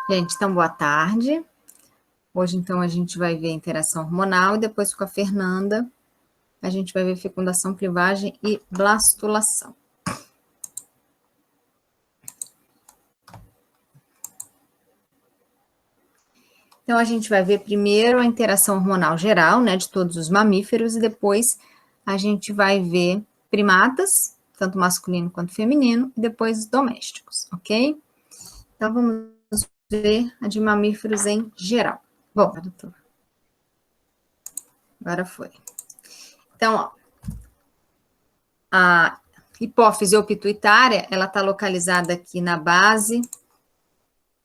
Gente, então, boa tarde. Hoje, então, a gente vai ver a interação hormonal e depois com a Fernanda, a gente vai ver fecundação, clivagem e blastulação. Então, a gente vai ver primeiro a interação hormonal geral, né, de todos os mamíferos, e depois a gente vai ver primatas, tanto masculino quanto feminino, e depois domésticos, ok? Então, vamos ver a de mamíferos em geral. Bom, doutor. Agora foi. Então, ó, a hipófise ou pituitária, ela está localizada aqui na base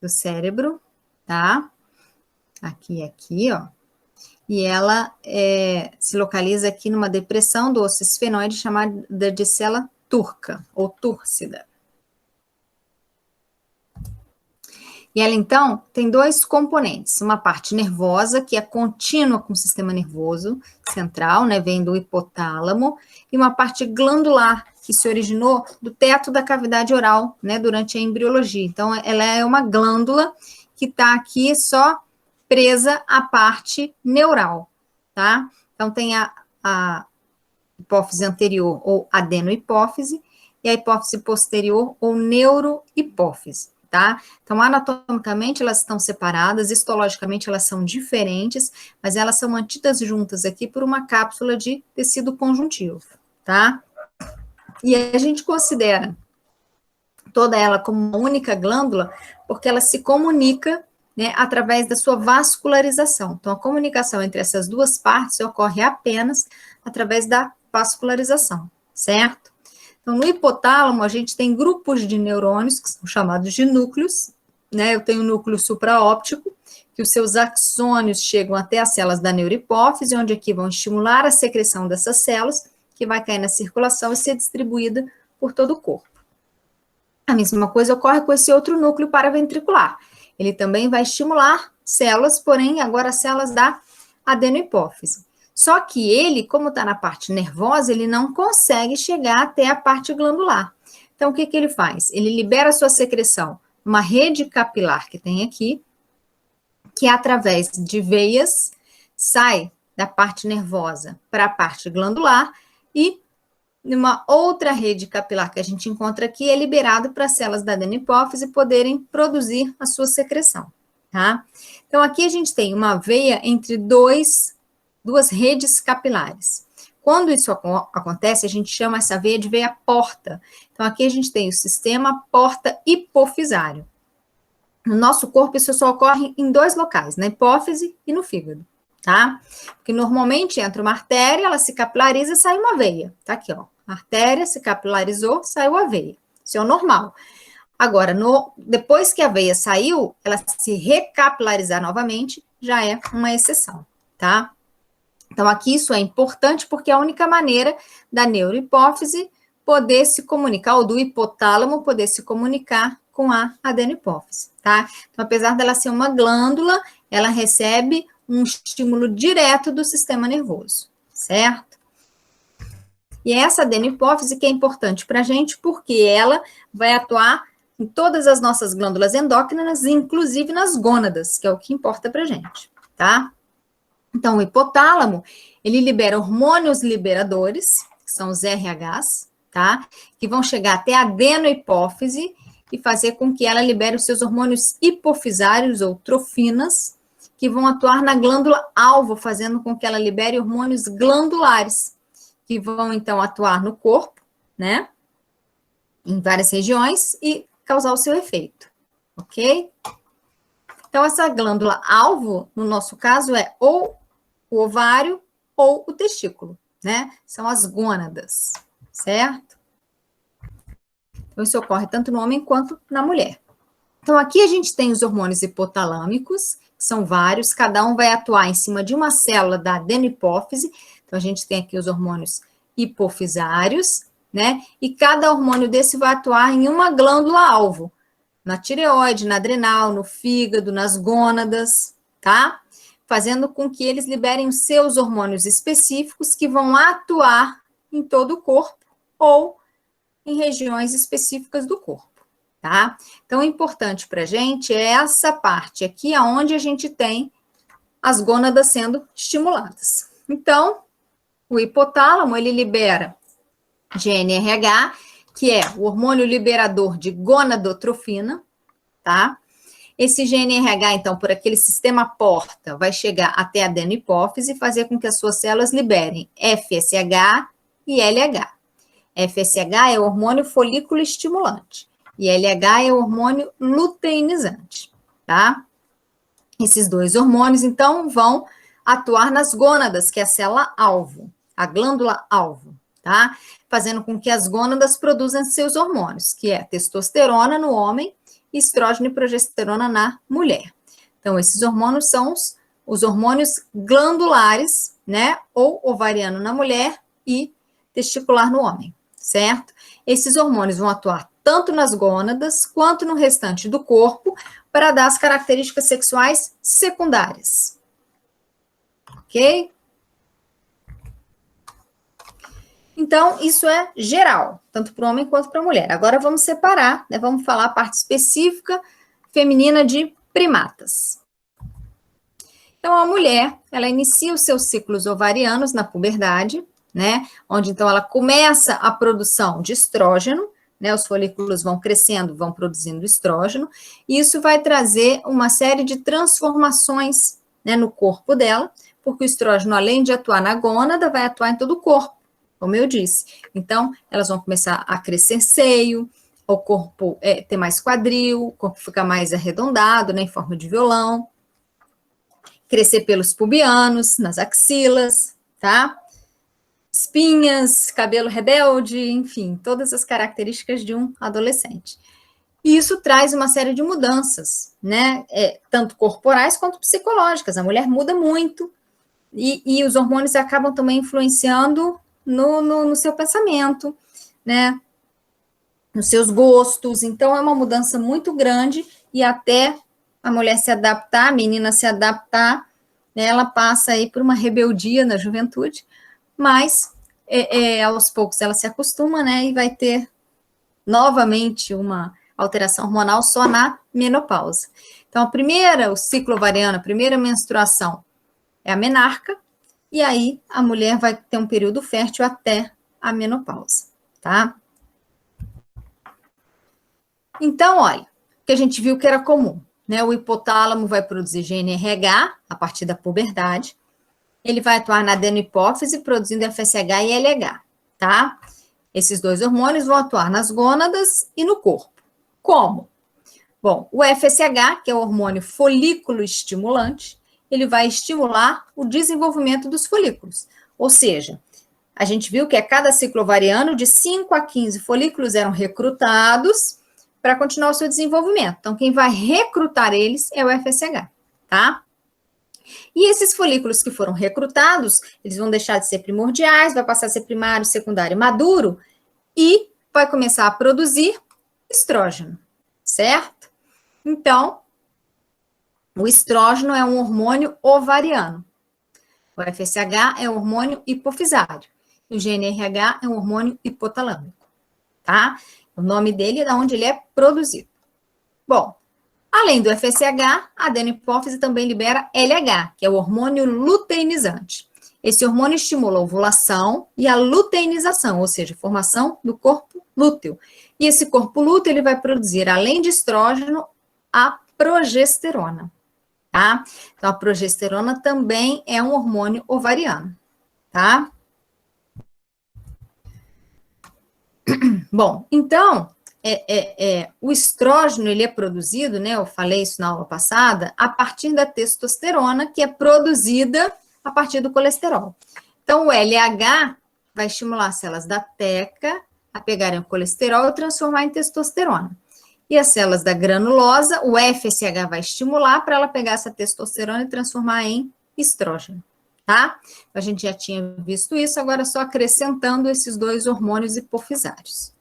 do cérebro, tá? Aqui, ó. E ela se localiza aqui numa depressão do osso esfenoide chamada de célula turca, ou túrcida. E ela, então, tem dois componentes. Uma parte nervosa, que é contínua com o sistema nervoso central, né? Vem do hipotálamo. E uma parte glandular, que se originou do teto da cavidade oral, né? Durante a embriologia. Então, ela é uma glândula que está aqui só presa à parte neural, tá? Então, tem a hipófise anterior, ou adenohipófise, e a hipófise posterior, ou neurohipófise. Tá? Então, anatomicamente, elas estão separadas, histologicamente, elas são diferentes, mas elas são mantidas juntas aqui por uma cápsula de tecido conjuntivo, tá? E a gente considera toda ela como uma única glândula, porque ela se comunica, né, através da sua vascularização. Então, a comunicação entre essas duas partes ocorre apenas através da vascularização, certo? Então, no hipotálamo, a gente tem grupos de neurônios, que são chamados de núcleos, né? Eu tenho o núcleo supraóptico, que os seus axônios chegam até as células da neurohipófise, onde aqui vão estimular a secreção dessas células, que vai cair na circulação e ser distribuída por todo o corpo. A mesma coisa ocorre com esse outro núcleo paraventricular. Ele também vai estimular células, porém, agora células da adenohipófise. Só que ele, como está na parte nervosa, ele não consegue chegar até a parte glandular. Então, o que ele faz? Ele libera a sua secreção, uma rede capilar que tem aqui, que através de veias sai da parte nervosa para a parte glandular e numa outra rede capilar que a gente encontra aqui é liberado para as células da adenohipófise poderem produzir a sua secreção, tá? Então, aqui a gente tem uma veia entre duas redes capilares. Quando isso acontece, a gente chama essa veia de veia porta. Então, aqui a gente tem o sistema porta hipofisário. No nosso corpo, isso só ocorre em dois locais, na hipófise e no fígado, tá? Porque normalmente entra uma artéria, ela se capilariza e sai uma veia. Tá aqui, ó. A artéria se capilarizou, saiu a veia. Isso é o normal. Agora, depois que a veia saiu, ela se recapilarizar novamente, já é uma exceção, tá? Então, aqui isso é importante porque é a única maneira da neurohipófise poder se comunicar, ou do hipotálamo poder se comunicar com a adenohipófise, tá? Então, apesar dela ser uma glândula, ela recebe um estímulo direto do sistema nervoso, certo? E é essa adenohipófise que é importante para a gente, porque ela vai atuar em todas as nossas glândulas endócrinas, inclusive nas gônadas, que é o que importa para a gente, tá? Então, o hipotálamo, ele libera hormônios liberadores, que são os RHs, tá? Que vão chegar até a adenohipófise e fazer com que ela libere os seus hormônios hipofisários ou trofinas, que vão atuar na glândula alvo, fazendo com que ela libere hormônios glandulares, que vão, então, atuar no corpo, né? Em várias regiões e causar o seu efeito, ok? Então, essa glândula alvo, no nosso caso, é ou o ovário ou o testículo, né? São as gônadas, certo? Então, isso ocorre tanto no homem quanto na mulher. Então, aqui a gente tem os hormônios hipotalâmicos, que são vários, cada um vai atuar em cima de uma célula da adenohipófise. Então, a gente tem aqui os hormônios hipofisários, né? E cada hormônio desse vai atuar em uma glândula-alvo, na tireoide, na adrenal, no fígado, nas gônadas, tá? Fazendo com que eles liberem os seus hormônios específicos que vão atuar em todo o corpo ou em regiões específicas do corpo, tá? Então, o importante para a gente é essa parte aqui, onde a gente tem as gônadas sendo estimuladas. Então, o hipotálamo, ele libera GNRH, que é o hormônio liberador de gonadotrofina, tá? Esse GNRH, então, por aquele sistema porta, vai chegar até a adenohipófise e fazer com que as suas células liberem FSH e LH. FSH é o hormônio folículo estimulante e LH é o hormônio luteinizante, tá? Esses dois hormônios, então, vão atuar nas gônadas, que é a célula-alvo, a glândula-alvo, tá? Fazendo com que as gônadas produzam seus hormônios, que é testosterona no homem, estrógeno e progesterona na mulher. Então, esses hormônios são os hormônios glandulares, né? Ou ovariano na mulher e testicular no homem, certo? Esses hormônios vão atuar tanto nas gônadas quanto no restante do corpo para dar as características sexuais secundárias. Ok? Então, isso é geral, tanto para o homem quanto para a mulher. Agora vamos separar, né? Vamos falar a parte específica feminina de primatas. Então, a mulher, ela inicia os seus ciclos ovarianos na puberdade, né? Onde, então, ela começa a produção de estrógeno, né? Os folículos vão crescendo, vão produzindo estrógeno, e isso vai trazer uma série de transformações, né, no corpo dela, porque o estrógeno, além de atuar na gônada, vai atuar em todo o corpo, como eu disse. Então, elas vão começar a crescer seio, o corpo ter mais quadril, o corpo fica mais arredondado, né, em forma de violão, crescer pelos pubianos, nas axilas, tá? Espinhas, cabelo rebelde, enfim, todas as características de um adolescente. E isso traz uma série de mudanças, né? Tanto corporais quanto psicológicas. A mulher muda muito e os hormônios acabam também influenciando no seu pensamento, né? Nos seus gostos. Então, é uma mudança muito grande e até a mulher se adaptar, a menina se adaptar, né? Ela passa aí por uma rebeldia na juventude, mas aos poucos ela se acostuma, né? E vai ter novamente uma alteração hormonal só na menopausa. Então, o ciclo ovariano, a primeira menstruação é a menarca, e aí a mulher vai ter um período fértil até a menopausa, tá? Então, olha, o que a gente viu que era comum, né? O hipotálamo vai produzir GNRH a partir da puberdade, ele vai atuar na adenohipófise, produzindo FSH e LH, tá? Esses dois hormônios vão atuar nas gônadas e no corpo. Como? Bom, o FSH, que é o hormônio folículo estimulante, ele vai estimular o desenvolvimento dos folículos. Ou seja, a gente viu que a cada ciclo ovariano, de 5 a 15 folículos eram recrutados para continuar o seu desenvolvimento. Então, quem vai recrutar eles é o FSH, tá? E esses folículos que foram recrutados, eles vão deixar de ser primordiais, vai passar a ser primário, secundário e maduro, e vai começar a produzir estrógeno, certo? Então, o estrógeno é um hormônio ovariano. O FSH é um hormônio hipofisário. E o GNRH é um hormônio hipotalâmico, tá? O nome dele é de onde ele é produzido. Bom, além do FSH, a adenohipófise também libera LH, que é o hormônio luteinizante. Esse hormônio estimula a ovulação e a luteinização, ou seja, a formação do corpo lúteo. E esse corpo lúteo, ele vai produzir, além de estrógeno, a progesterona, tá? Então, a progesterona também é um hormônio ovariano, tá? Bom, então, o estrógeno, ele é produzido, né, eu falei isso na aula passada, a partir da testosterona, que é produzida a partir do colesterol. Então, o LH vai estimular as células da teca a pegarem o colesterol e transformar em testosterona. E as células da granulosa, o FSH vai estimular para ela pegar essa testosterona e transformar em estrógeno, tá? A gente já tinha visto isso, agora só acrescentando esses dois hormônios hipofisários.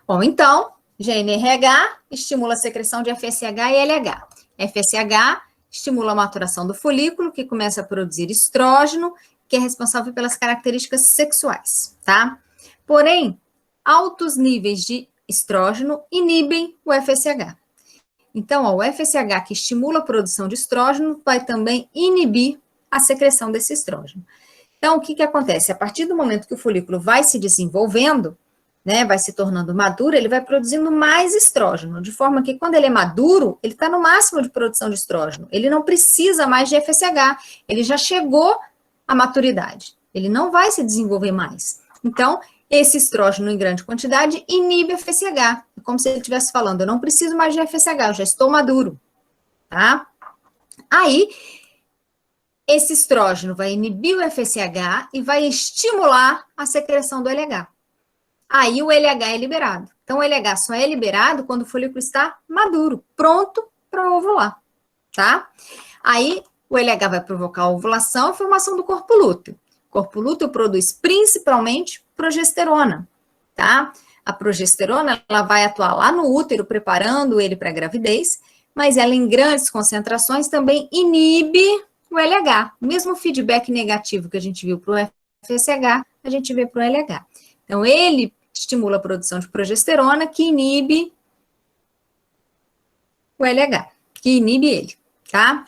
Bom, então, GNRH estimula a secreção de FSH e LH. FSH estimula a maturação do folículo, que começa a produzir estrógeno, que é responsável pelas características sexuais, tá? Porém, altos níveis de estrógeno inibem o FSH. Então, ó, o FSH que estimula a produção de estrógeno vai também inibir a secreção desse estrógeno. Então, o que que acontece? A partir do momento que o folículo vai se desenvolvendo, né, vai se tornando maduro, ele vai produzindo mais estrógeno, de forma que quando ele é maduro, ele está no máximo de produção de estrógeno. Ele não precisa mais de FSH, ele já chegou à maturidade. Ele não vai se desenvolver mais. Então, esse estrógeno em grande quantidade inibe FSH. É como se ele estivesse falando, eu não preciso mais de FSH, eu já estou maduro, tá? Aí, esse estrógeno vai inibir o FSH e vai estimular a secreção do LH. Aí o LH é liberado. Então, o LH só é liberado quando o folículo está maduro, pronto para ovular, tá? Aí, o LH vai provocar a ovulação e a formação do corpo lúteo. O corpo lúteo produz principalmente progesterona, tá? A progesterona, ela vai atuar lá no útero, preparando ele para a gravidez, mas ela, em grandes concentrações, também inibe o LH. O mesmo feedback negativo que a gente viu para o FSH, a gente vê para o LH. Então, ele estimula a produção de progesterona, que inibe o LH, que inibe ele, tá?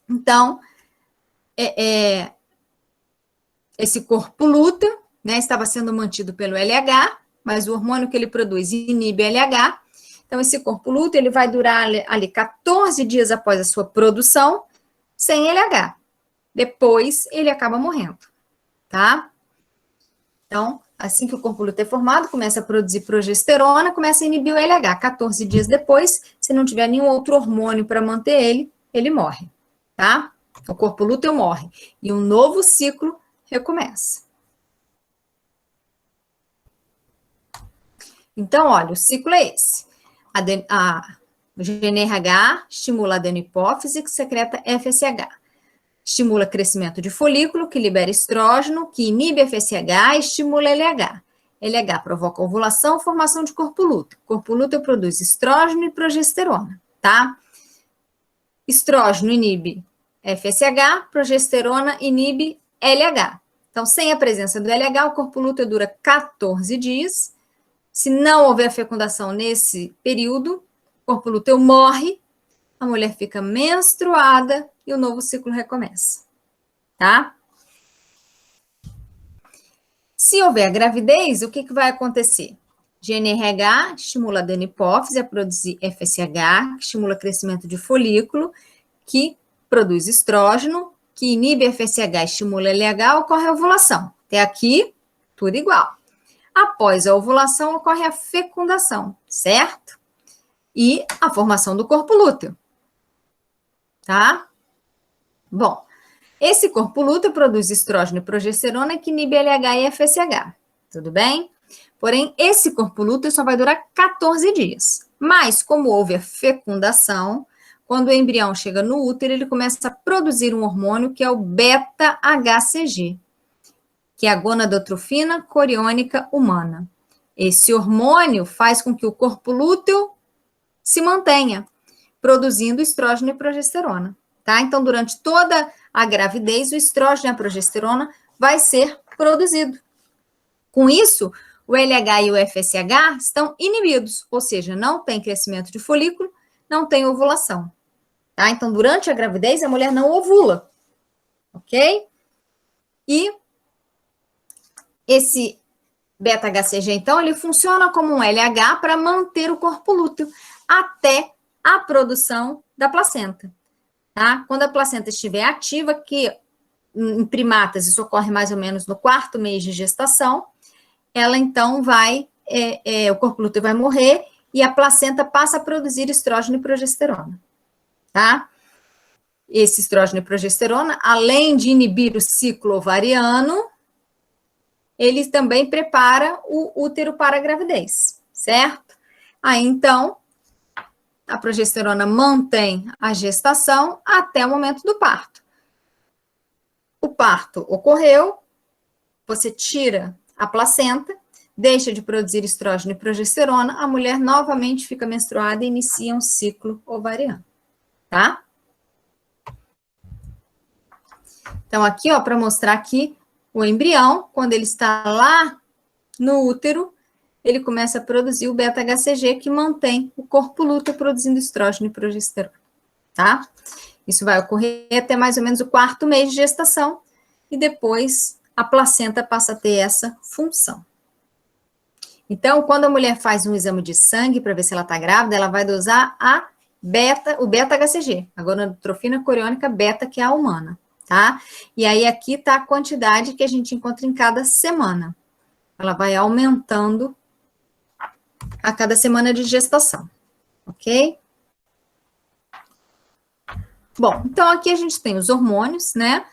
Então, esse corpo lúteo, né, estava sendo mantido pelo LH, mas o hormônio que ele produz inibe LH. Então, esse corpo lúteo, ele vai durar ali 14 dias após a sua produção, sem LH. Depois, ele acaba morrendo, tá? Então, assim que o corpo lúteo é formado, começa a produzir progesterona, começa a inibir o LH. 14 dias depois, se não tiver nenhum outro hormônio para manter ele, ele morre, tá? O corpo lúteo morre. E um novo ciclo recomeça. Então, olha, o ciclo é esse. O GNRH estimula a adenopófise, que secreta FSH. Estimula crescimento de folículo, que libera estrógeno, que inibe FSH e estimula LH. LH provoca ovulação e formação de corpo lúteo. Corpo lúteo produz estrógeno e progesterona, tá? Estrógeno inibe FSH, progesterona inibe LH. Então, sem a presença do LH, o corpo lúteo dura 14 dias. Se não houver fecundação nesse período, o corpo lúteo morre, a mulher fica menstruada e o novo ciclo recomeça, tá? Se houver gravidez, o que vai acontecer? GNRH estimula a adenopófise a produzir FSH, que estimula o crescimento de folículo, que produz estrógeno, que inibe FSH e estimula LH, ocorre a ovulação. Até aqui, tudo igual. Após a ovulação, ocorre a fecundação, certo? E a formação do corpo lúteo, tá? Bom, esse corpo lúteo produz estrógeno e progesterona que inibe LH e FSH, tudo bem? Porém, esse corpo lúteo só vai durar 14 dias. Mas, como houve a fecundação, quando o embrião chega no útero, ele começa a produzir um hormônio que é o beta-HCG, que é a gonadotrofina coriônica humana. Esse hormônio faz com que o corpo lúteo se mantenha, produzindo estrógeno e progesterona, tá? Então, durante toda a gravidez, o estrógeno e a progesterona vai ser produzido. Com isso, o LH e o FSH estão inibidos, ou seja, não tem crescimento de folículo, não tem ovulação, tá? Então, durante a gravidez, a mulher não ovula, ok? E esse beta-HCG, então, ele funciona como um LH para manter o corpo lúteo até a produção da placenta, tá? Quando a placenta estiver ativa, que em primatas isso ocorre mais ou menos no 4º mês de gestação, ela então vai, o corpo lúteo vai morrer e a placenta passa a produzir estrógeno e progesterona, tá? Esse estrógeno e progesterona, além de inibir o ciclo ovariano, ele também prepara o útero para a gravidez, certo? Aí, então, a progesterona mantém a gestação até o momento do parto. O parto ocorreu, você tira a placenta, deixa de produzir estrógeno e progesterona, a mulher novamente fica menstruada e inicia um ciclo ovariano, tá? Então, aqui, ó, para mostrar que o embrião, quando ele está lá no útero, ele começa a produzir o beta-HCG, que mantém o corpo lúteo produzindo estrógeno e progesterona, tá? Isso vai ocorrer até mais ou menos o 4º mês de gestação, e depois a placenta passa a ter essa função. Então, quando a mulher faz um exame de sangue para ver se ela está grávida, ela vai dosar o beta-HCG, a gonadotrofina coriônica beta, que é a humana, tá? E aí aqui está a quantidade que a gente encontra em cada semana. Ela vai aumentando a cada semana de gestação, ok? Bom, então aqui a gente tem os hormônios, né?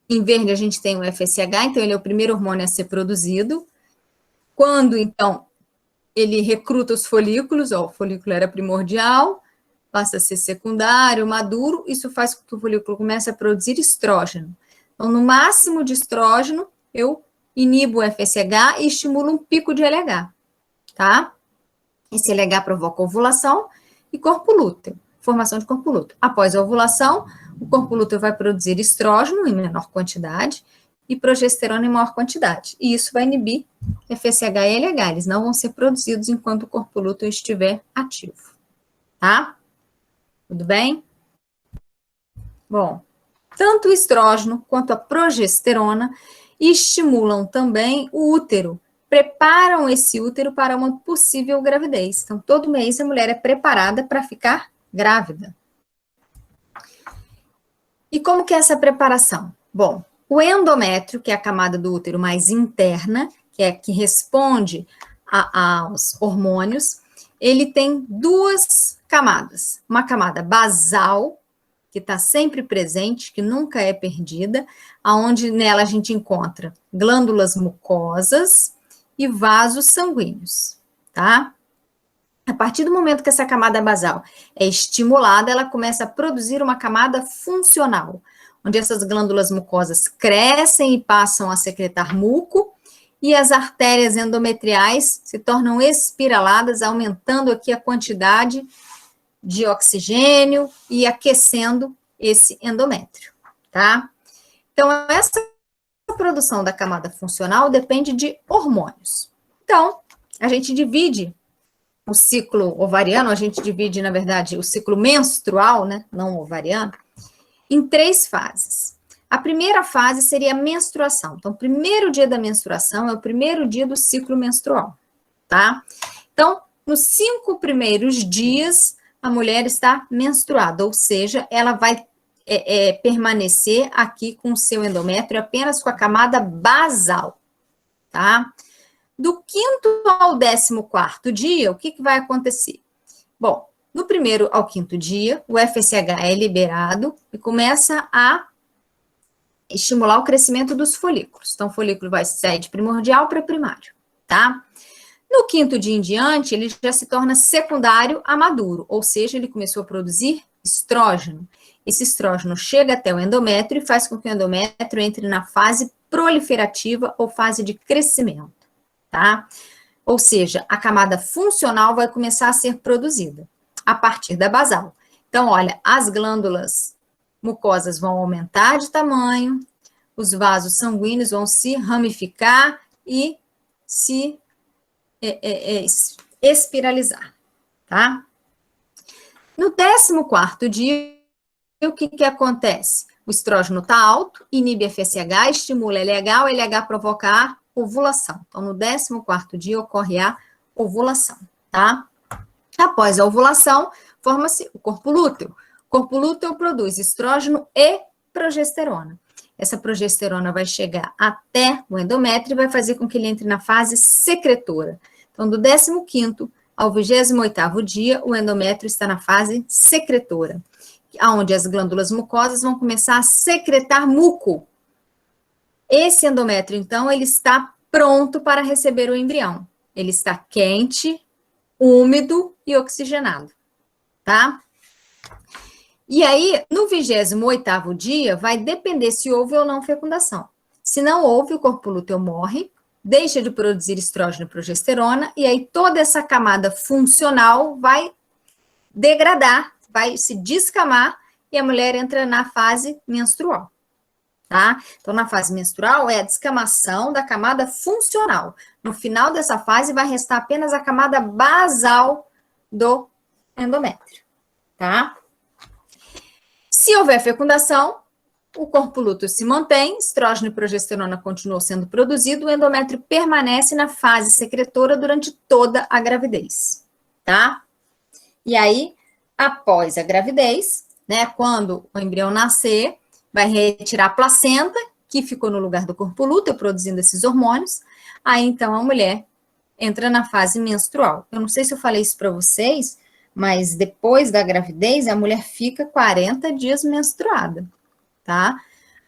Em verde a gente tem o FSH, então ele é o primeiro hormônio a ser produzido. Quando, então, ele recruta os folículos, ó, o folículo era primordial, passa a ser secundário, maduro, isso faz com que o folículo comece a produzir estrógeno. Então, no máximo de estrógeno, eu inibo o FSH e estimulo um pico de LH, tá? Esse LH provoca ovulação e corpo lúteo, formação de corpo lúteo. Após a ovulação, o corpo lúteo vai produzir estrógeno em menor quantidade e progesterona em maior quantidade. E isso vai inibir FSH e LH. Eles não vão ser produzidos enquanto o corpo lúteo estiver ativo. Tá? Tudo bem? Bom, tanto o estrógeno quanto a progesterona estimulam também o útero, preparam esse útero para uma possível gravidez. Então, todo mês a mulher é preparada para ficar grávida. E como que é essa preparação? Bom, o endométrio, que é a camada do útero mais interna, que é que responde aos hormônios, ele tem 2 camadas. Uma camada basal, que está sempre presente, que nunca é perdida, aonde nela a gente encontra glândulas mucosas e vasos sanguíneos, tá? A partir do momento que essa camada basal é estimulada, ela começa a produzir uma camada funcional, onde essas glândulas mucosas crescem e passam a secretar muco, e as artérias endometriais se tornam espiraladas, aumentando aqui a quantidade de oxigênio e aquecendo esse endométrio, tá? Então, essa produção da camada funcional depende de hormônios. Então, a gente divide o ciclo ovariano, a gente divide, na verdade, o ciclo menstrual, né, não ovariano, em 3 fases. A primeira fase seria a menstruação. Então, o primeiro dia da menstruação é o primeiro dia do ciclo menstrual, tá? Então, nos 5 primeiros dias, a mulher está menstruada, ou seja, ela vai permanecer aqui com o seu endométrio apenas com a camada basal, tá? Do 5º ao 14º dia, o que vai acontecer? Bom, do 1º ao 5º dia, o FSH é liberado e começa a estimular o crescimento dos folículos. Então, o folículo vai sair de primordial para primário, tá? No 5º dia em diante, ele já se torna secundário a maduro, ou seja, ele começou a produzir estrógeno. Esse estrógeno chega até o endométrio e faz com que o endométrio entre na fase proliferativa ou fase de crescimento, tá? Ou seja, a camada funcional vai começar a ser produzida a partir da basal. Então, olha, as glândulas mucosas vão aumentar de tamanho, os vasos sanguíneos vão se ramificar e se espiralizar, tá? No 14º dia, o que acontece? O estrógeno está alto, inibe FSH, estimula LH, o LH provoca a ovulação. Então, no 14º dia ocorre a ovulação, tá? Após a ovulação, forma-se o corpo lúteo. O corpo lúteo produz estrógeno e progesterona. Essa progesterona vai chegar até o endométrio e vai fazer com que ele entre na fase secretora. Então, do 15º ao 28º dia, o endométrio está na fase secretora, onde as glândulas mucosas vão começar a secretar muco. Esse endométrio, então, ele está pronto para receber o embrião. Ele está quente, úmido e oxigenado, tá? E aí, no 28º dia, vai depender se houve ou não fecundação. Se não houve, o corpo lúteo morre, deixa de produzir estrógeno e progesterona, e aí toda essa camada funcional vai degradar, vai se descamar, e a mulher entra na fase menstrual, tá? Então, na fase menstrual, é a descamação da camada funcional. No final dessa fase, vai restar apenas a camada basal do endométrio, tá? Se houver fecundação, o corpo lúteo se mantém, estrógeno e progesterona continuam sendo produzidos, o endométrio permanece na fase secretora durante toda a gravidez, tá? E aí, após a gravidez, né, quando o embrião nascer, vai retirar a placenta, que ficou no lugar do corpo lúteo, produzindo esses hormônios, aí então a mulher entra na fase menstrual. Eu não sei se eu falei isso para vocês, mas depois da gravidez, a mulher fica 40 dias menstruada, tá?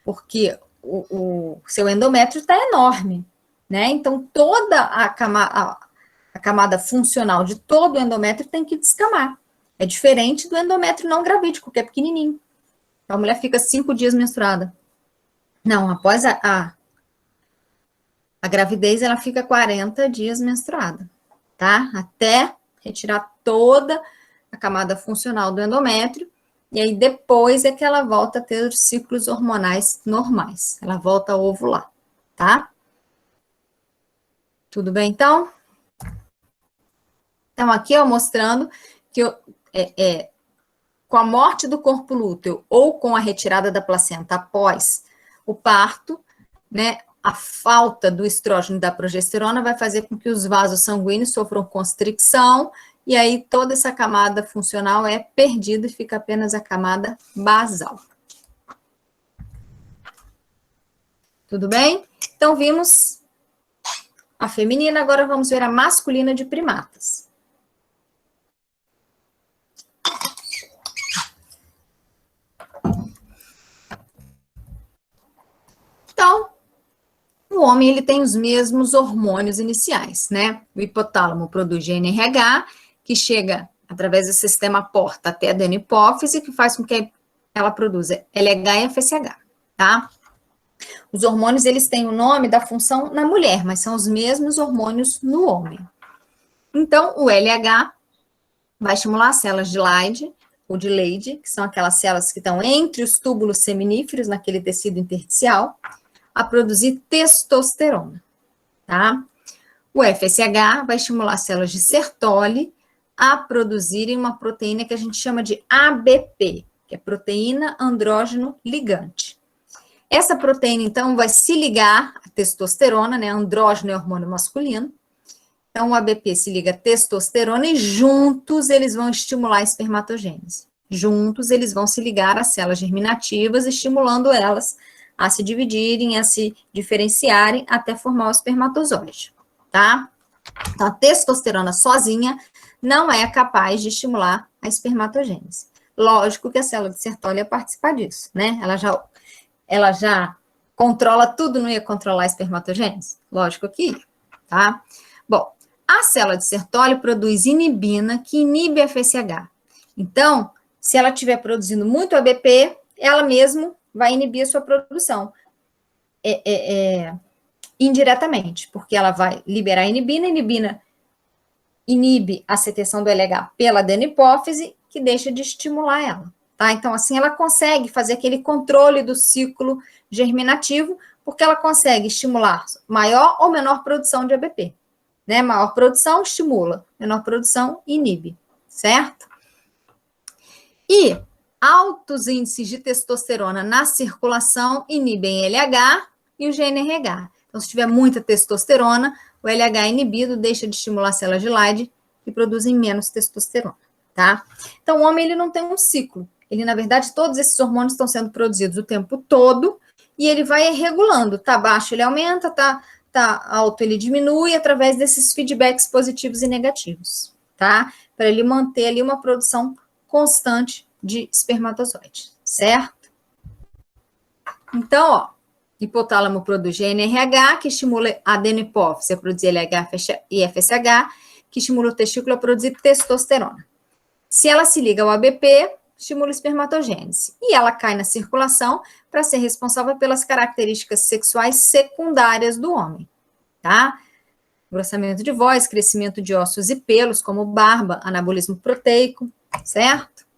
Porque o seu endométrio está enorme, né? Então, toda a camada funcional de todo o endométrio tem que descamar. É diferente do endométrio não gravídico, que é pequenininho. Então, a mulher fica 5 dias menstruada. Não, após a gravidez, ela fica 40 dias menstruada, tá? Até retirar toda a camada funcional do endométrio, e aí depois é que ela volta a ter os ciclos hormonais normais. Ela volta a ovular, tá? Tudo bem, então? Então, aqui, ó, mostrando que com a morte do corpo lúteo ou com a retirada da placenta após o parto, né, a falta do estrógeno e da progesterona vai fazer com que os vasos sanguíneos sofram constricção, e aí toda essa camada funcional é perdida e fica apenas a camada basal. Tudo bem? Então, vimos a feminina, agora vamos ver a masculina de primatas. Então, o homem ele tem os mesmos hormônios iniciais, né? O hipotálamo produz GnRH, que chega através do sistema porta até a adenipófise, que faz com que ela produza LH e FSH, tá? Os hormônios, eles têm o nome da função na mulher, mas são os mesmos hormônios no homem. Então, o LH vai estimular as células de Leydig, ou de Leydig, que são aquelas células que estão entre os túbulos seminíferos, naquele tecido intersticial, a produzir testosterona, tá? O FSH vai estimular as células de Sertoli a produzirem uma proteína que a gente chama de ABP, que é proteína andrógeno ligante. Essa proteína, então, vai se ligar à testosterona, né? Andrógeno é hormônio masculino. Então, o ABP se liga à testosterona e juntos eles vão estimular a espermatogênese. Juntos eles vão se ligar às células germinativas, estimulando elas a se dividirem, a se diferenciarem até formar o espermatozoide, tá? Então, a testosterona sozinha não é capaz de estimular a espermatogênese. Lógico que a célula de Sertoli ia participar disso, né? Ela já controla tudo, não ia controlar a espermatogênese? Lógico que ia, tá? Bom, a célula de Sertoli produz inibina, que inibe a FSH. Então, se ela estiver produzindo muito ABP, ela mesmo vai inibir a sua produção. Indiretamente, porque ela vai liberar a inibina inibe a secreção do LH pela adenipófise, que deixa de estimular ela, tá? Então, assim, ela consegue fazer aquele controle do ciclo germinativo, porque ela consegue estimular maior ou menor produção de ABP, né? Maior produção estimula, menor produção inibe, certo? E altos índices de testosterona na circulação inibem LH e o GnRH. Então, se tiver muita testosterona, o LH inibido deixa de estimular células de Leydig que produzem menos testosterona, tá? Então, o homem, ele não tem um ciclo. Ele, na verdade, todos esses hormônios estão sendo produzidos o tempo todo e ele vai regulando. Tá baixo, ele aumenta, tá alto, ele diminui através desses feedbacks positivos e negativos, tá? Para ele manter ali uma produção constante de espermatozoide, certo? Então, ó, hipotálamo produz GnRH, que estimula a adenipófise a produzir LH e FSH, que estimula o testículo a produzir testosterona. Se ela se liga ao ABP, estimula a espermatogênese. E ela cai na circulação para ser responsável pelas características sexuais secundárias do homem, tá? Grossamento de voz, crescimento de ossos e pelos, como barba, anabolismo proteico, certo?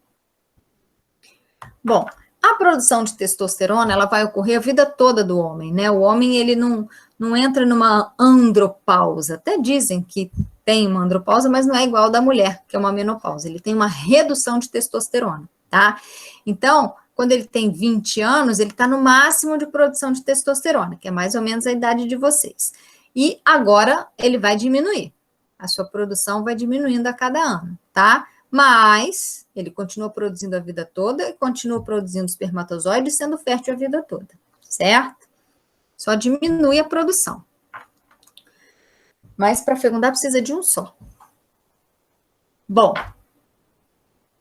Bom, A produção de testosterona, ela vai ocorrer a vida toda do homem, né? O homem, ele não entra numa andropausa. Até dizem que tem uma andropausa, mas não é igual da mulher, que é uma menopausa. Ele tem uma redução de testosterona, tá? Então, quando ele tem 20 anos, ele está no máximo de produção de testosterona, que é mais ou menos a idade de vocês. E agora ele vai diminuir. A sua produção vai diminuindo a cada ano, tá? Mas ele continua produzindo a vida toda e continua produzindo espermatozoides, sendo fértil a vida toda, certo? Só diminui a produção. Mas para fecundar precisa de um só. Bom,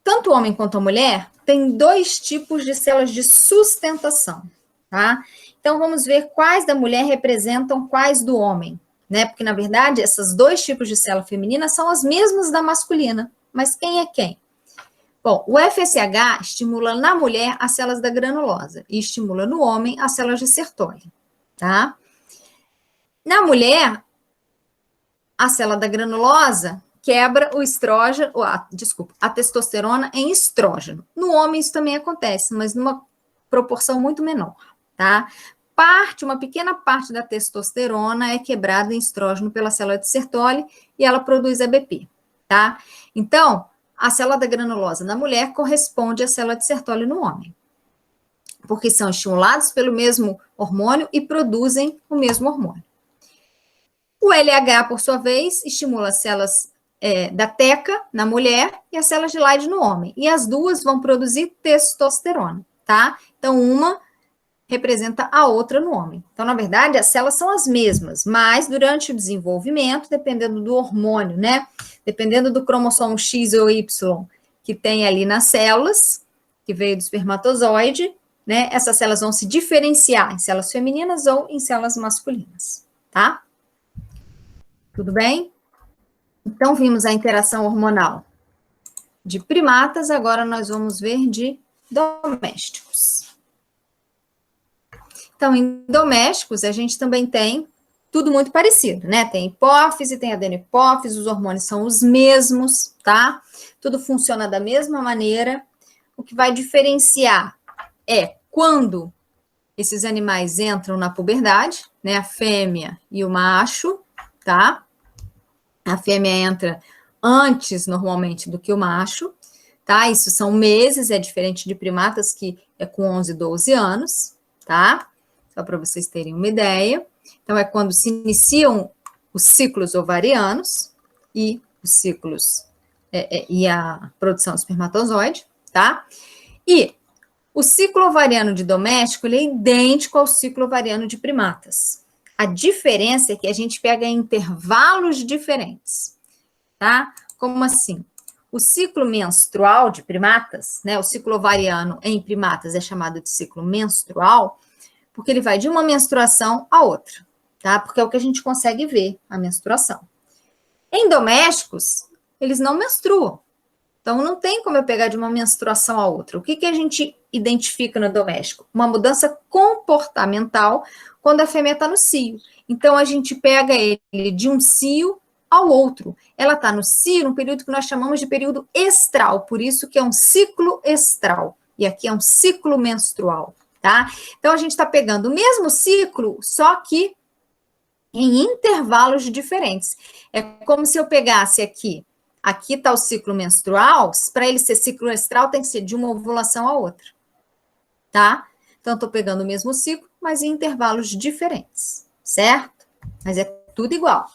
tanto o homem quanto a mulher tem 2 tipos de células de sustentação, tá? Então vamos ver quais da mulher representam quais do homem, né? Porque na verdade esses 2 tipos de célula feminina são as mesmas da masculina. Mas quem é quem? Bom, o FSH estimula na mulher as células da granulosa e estimula no homem as células de Sertoli, tá? Na mulher, a célula da granulosa quebra o estrógeno, a testosterona em estrógeno. No homem isso também acontece, mas numa proporção muito menor, tá? Uma pequena parte da testosterona é quebrada em estrógeno pela célula de Sertoli e ela produz ABP, tá? Então, a célula da granulosa na mulher corresponde à célula de Sertoli no homem, porque são estimulados pelo mesmo hormônio e produzem o mesmo hormônio. O LH, por sua vez, estimula as células da TECA na mulher e as células de Leydig no homem, e as duas vão produzir testosterona, tá? Então, uma representa a outra no homem. Então, na verdade, as células são as mesmas, mas durante o desenvolvimento, dependendo do hormônio, né? Dependendo do cromossomo X ou Y que tem ali nas células, que veio do espermatozoide, né? Essas células vão se diferenciar em células femininas ou em células masculinas, tá? Tudo bem? Então, vimos a interação hormonal de primatas, agora nós vamos ver de domésticos. Então, em domésticos, a gente também tem tudo muito parecido, né? Tem hipófise, tem adenopófise, os hormônios são os mesmos, tá? Tudo funciona da mesma maneira. O que vai diferenciar é quando esses animais entram na puberdade, né? A fêmea e o macho, tá? A fêmea entra antes, normalmente, do que o macho, tá? Isso são meses, é diferente de primatas, que é com 11, 12 anos, tá? Só para vocês terem uma ideia. Então, é quando se iniciam os ciclos ovarianos e os ciclos e a produção do espermatozoide, tá? E o ciclo ovariano de doméstico, ele é idêntico ao ciclo ovariano de primatas. A diferença é que a gente pega intervalos diferentes, tá? Como assim? O ciclo menstrual de primatas, né? O ciclo ovariano em primatas é chamado de ciclo menstrual, porque ele vai de uma menstruação a outra, tá? Porque é o que a gente consegue ver, a menstruação. Em domésticos, eles não menstruam. Então, não tem como eu pegar de uma menstruação a outra. O que a gente identifica no doméstico? Uma mudança comportamental quando a fêmea está no cio. Então, a gente pega ele de um cio ao outro. Ela está no cio, num período que nós chamamos de período estral, por isso que é um ciclo estral. E aqui é um ciclo menstrual. Tá? Então, a gente está pegando o mesmo ciclo, só que em intervalos diferentes. É como se eu pegasse aqui está o ciclo menstrual, para ele ser ciclo estral, tem que ser de uma ovulação a outra, tá? Então, estou pegando o mesmo ciclo, mas em intervalos diferentes, certo? Mas é tudo igual.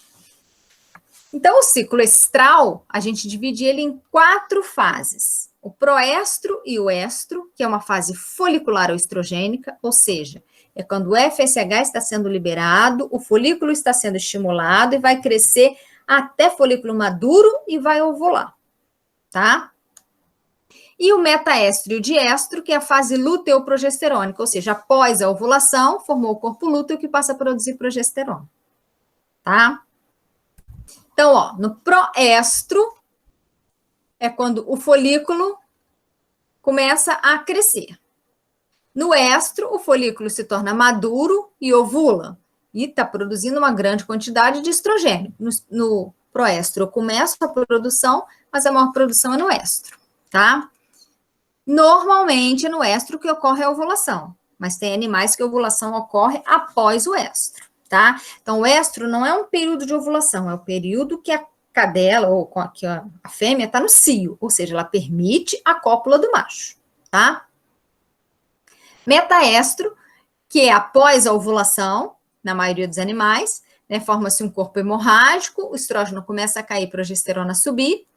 Então, o ciclo estral, a gente divide ele em 4 fases. O proestro e o estro, que é uma fase folicular ou estrogênica, ou seja, é quando o FSH está sendo liberado, o folículo está sendo estimulado e vai crescer até folículo maduro e vai ovular, tá? E o metaestro e o diestro, que é a fase luteoprogesterônica, ou seja, após a ovulação, formou o corpo lúteo que passa a produzir progesterona, tá? Então, ó, no proestro é quando o folículo começa a crescer. No estro, o folículo se torna maduro e ovula, e está produzindo uma grande quantidade de estrogênio. No proestro, começa a produção, mas a maior produção é no estro, tá? Normalmente, no estro que ocorre a ovulação, mas tem animais que a ovulação ocorre após o estro, tá? Então, o estro não é um período de ovulação, é o período que a cadela, ou que a fêmea, está no cio, ou seja, ela permite a cópula do macho, tá? Metaestro, que é após a ovulação, na maioria dos animais, né, forma-se um corpo hemorrágico, o estrógeno começa a cair, progesterona a subir,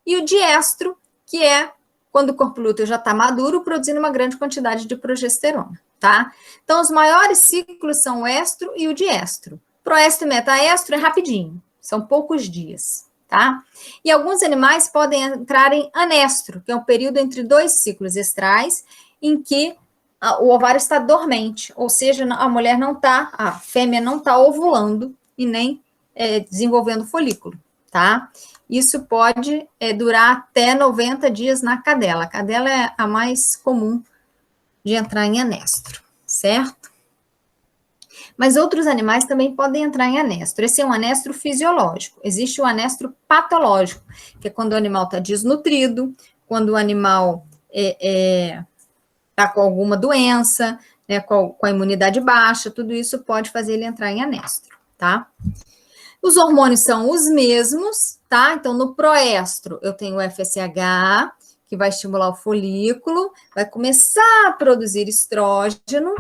e o diestro, que é quando o corpo lúteo já está maduro, produzindo uma grande quantidade de progesterona, tá? Então, os maiores ciclos são o estro e o diestro. Proestro e metaestro é rapidinho, são poucos dias, tá? E alguns animais podem entrar em anestro, que é um período entre 2 ciclos estrais, em que o ovário está dormente, ou seja, a fêmea não está ovulando e nem desenvolvendo folículo, tá? Isso pode durar até 90 dias na cadela. A cadela é a mais comum de entrar em anestro, certo? Mas outros animais também podem entrar em anestro. Esse é um anestro fisiológico. Existe o anestro patológico, que é quando o animal está desnutrido, quando o animal está com alguma doença, né, com a imunidade baixa, tudo isso pode fazer ele entrar em anestro, tá? Os hormônios são os mesmos, tá? Então, no proestro, eu tenho o FSH, que vai estimular o folículo, vai começar a produzir estrógeno.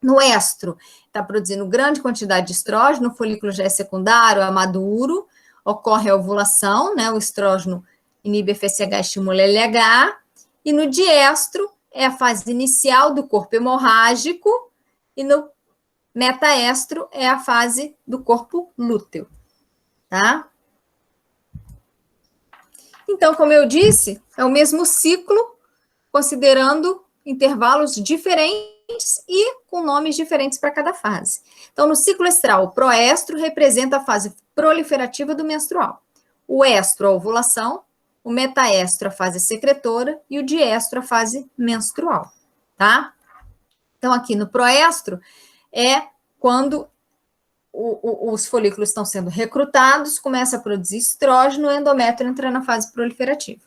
No estro, está produzindo grande quantidade de estrógeno, o folículo já é secundário, é maduro, ocorre a ovulação, né? O estrógeno inibe FSH, estimula LH, e no diestro, é a fase inicial do corpo hemorrágico, e no metaestro é a fase do corpo lúteo, tá? Então, como eu disse, é o mesmo ciclo, considerando intervalos diferentes e com nomes diferentes para cada fase. Então, no ciclo estral, o proestro representa a fase proliferativa do menstrual. O estro, a ovulação, o metaestro, a fase secretora, e o diestro, a fase menstrual, tá? Então, aqui no proestro, é quando os folículos estão sendo recrutados, começa a produzir estrógeno, o endométrio entra na fase proliferativa.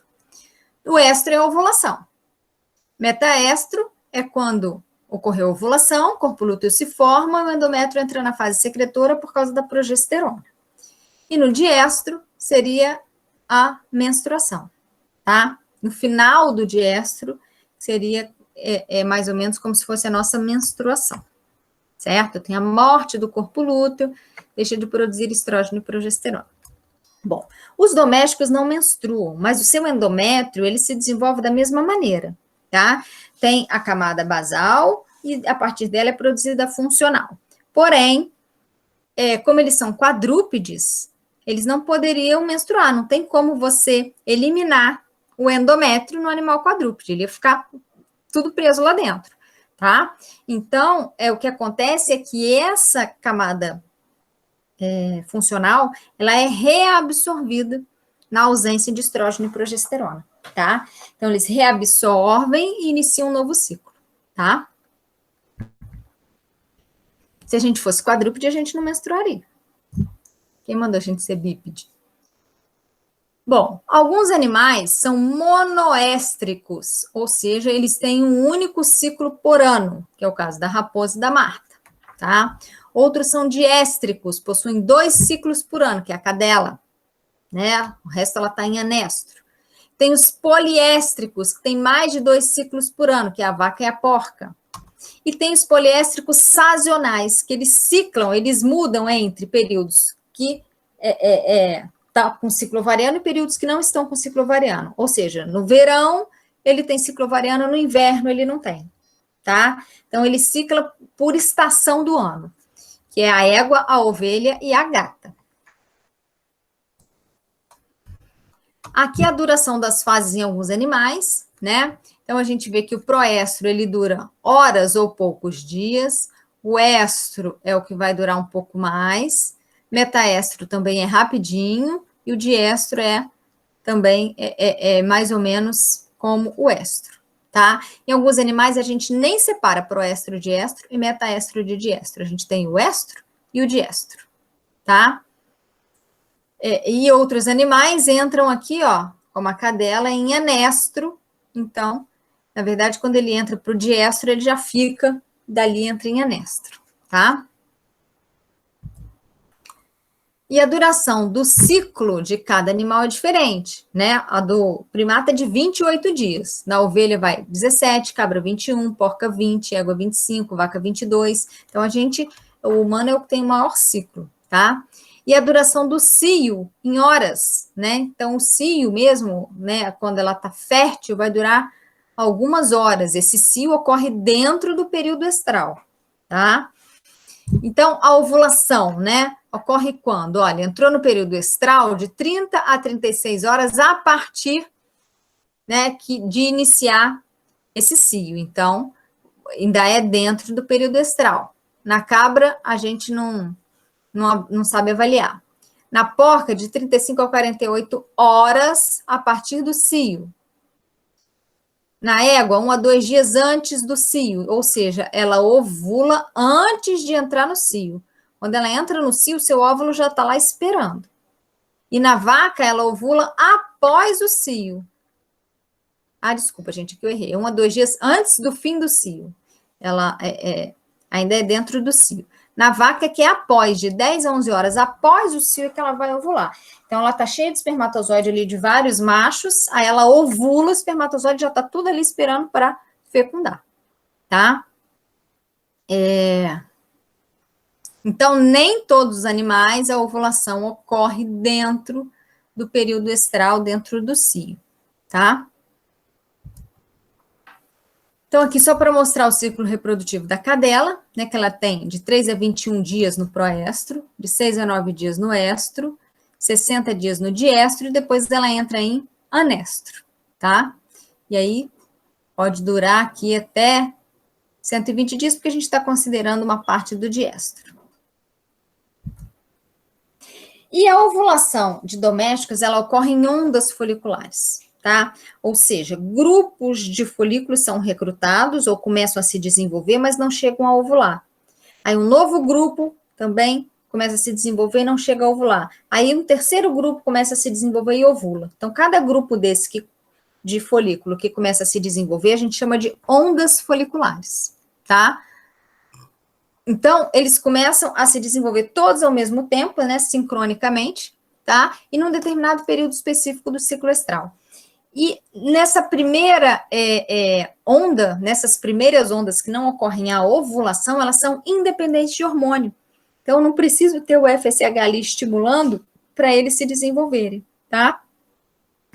O estro é a ovulação. Metaestro é quando ocorreu a ovulação, o corpo lúteo se forma, o endométrio entra na fase secretora por causa da progesterona. E no diestro seria a menstruação, tá? No final do diestro seria mais ou menos como se fosse a nossa menstruação, certo? Tem a morte do corpo lúteo, deixa de produzir estrógeno e progesterona. Bom, os domésticos não menstruam, mas o seu endométrio, ele se desenvolve da mesma maneira, tá? Tem a camada basal e a partir dela é produzida a funcional. Porém, como eles são quadrúpedes, eles não poderiam menstruar, não tem como você eliminar o endométrio no animal quadrúpede, ele ia ficar tudo preso lá dentro, tá? Então, o que acontece é que essa camada funcional, ela é reabsorvida na ausência de estrógeno e progesterona, tá? Então, eles reabsorvem e iniciam um novo ciclo, tá? Se a gente fosse quadrúpede, a gente não menstruaria. Quem mandou a gente ser bípede? Bom, alguns animais são monoéstricos, ou seja, eles têm um único ciclo por ano, que é o caso da raposa e da marta, tá? Outros são diéstricos, possuem 2 ciclos por ano, que é a cadela, né? O resto ela está em anestro. Tem os poliéstricos, que tem mais de 2 ciclos por ano, que é a vaca e a porca. E tem os poliéstricos sazonais, que eles ciclam, eles mudam entre períodos que está com ciclo ovariano e períodos que não estão com ciclo ovariano. Ou seja, no verão ele tem ciclo ovariano, no inverno ele não tem, tá? Então ele cicla por estação do ano, que é a égua, a ovelha e a gata. Aqui a duração das fases em alguns animais, né? Então a gente vê que o proestro ele dura horas ou poucos dias, o estro é o que vai durar um pouco mais, metaestro também é rapidinho, e o diestro também mais ou menos como o estro, tá? Em alguns animais a gente nem separa proestro de estro e metaestro de diestro, a gente tem o estro e o diestro, tá? E outros animais entram aqui, ó, como a cadela, em anestro, Então, na verdade, quando ele entra para o diestro, ele já fica, dali entra em anestro, tá? E a duração do ciclo de cada animal é diferente, né? A do primata é de 28 dias. Na ovelha vai 17, cabra 21, porca 20, égua 25, vaca 22. Então, o humano é o que tem o maior ciclo, tá? E a duração do cio em horas, né? Então, o cio mesmo, né, quando ela está fértil, vai durar algumas horas. Esse cio ocorre dentro do período estral, tá? Então, a ovulação, né, ocorre quando? Olha, entrou no período estral de 30 a 36 horas a partir, né, de iniciar esse cio. Então, ainda é dentro do período estral. Na cabra, a gente não sabe avaliar. Na porca, de 35 a 48 horas a partir do cio. Na égua, 1 a 2 dias antes do cio, ou seja, ela ovula antes de entrar no cio. Quando ela entra no cio, seu óvulo já está lá esperando. E na vaca, ela ovula após o cio. Ah, desculpa, gente, aqui eu errei. 1 a 2 dias antes do fim do cio. Ela ainda é dentro do cio. Na vaca, que é após, de 10 a 11 horas após o cio, é que ela vai ovular. Então, ela está cheia de espermatozoide ali de vários machos, aí ela ovula, o espermatozoide já está tudo ali esperando para fecundar, tá? Então, nem todos os animais a ovulação ocorre dentro do período estral, dentro do cio, tá? Então, aqui só para mostrar o ciclo reprodutivo da cadela, né, que ela tem de 3 a 21 dias no proestro, de 6 a 9 dias no estro, 60 dias no diestro, e depois ela entra em anestro, tá? E aí, pode durar aqui até 120 dias, porque a gente está considerando uma parte do diestro. E a ovulação de domésticos, ela ocorre em ondas foliculares, tá? Ou seja, grupos de folículos são recrutados ou começam a se desenvolver, mas não chegam a ovular. Aí um novo grupo também começa a se desenvolver e não chega a ovular. Aí um terceiro grupo começa a se desenvolver e ovula. Então, cada grupo desse de folículo que começa a se desenvolver, a gente chama de ondas foliculares, tá? Então, eles começam a se desenvolver todos ao mesmo tempo, né, sincronicamente, tá? E num determinado período específico do ciclo estral. E nessa primeira onda, nessas primeiras ondas que não ocorrem a ovulação, elas são independentes de hormônio. Então, não preciso ter o FSH ali estimulando para eles se desenvolverem, tá?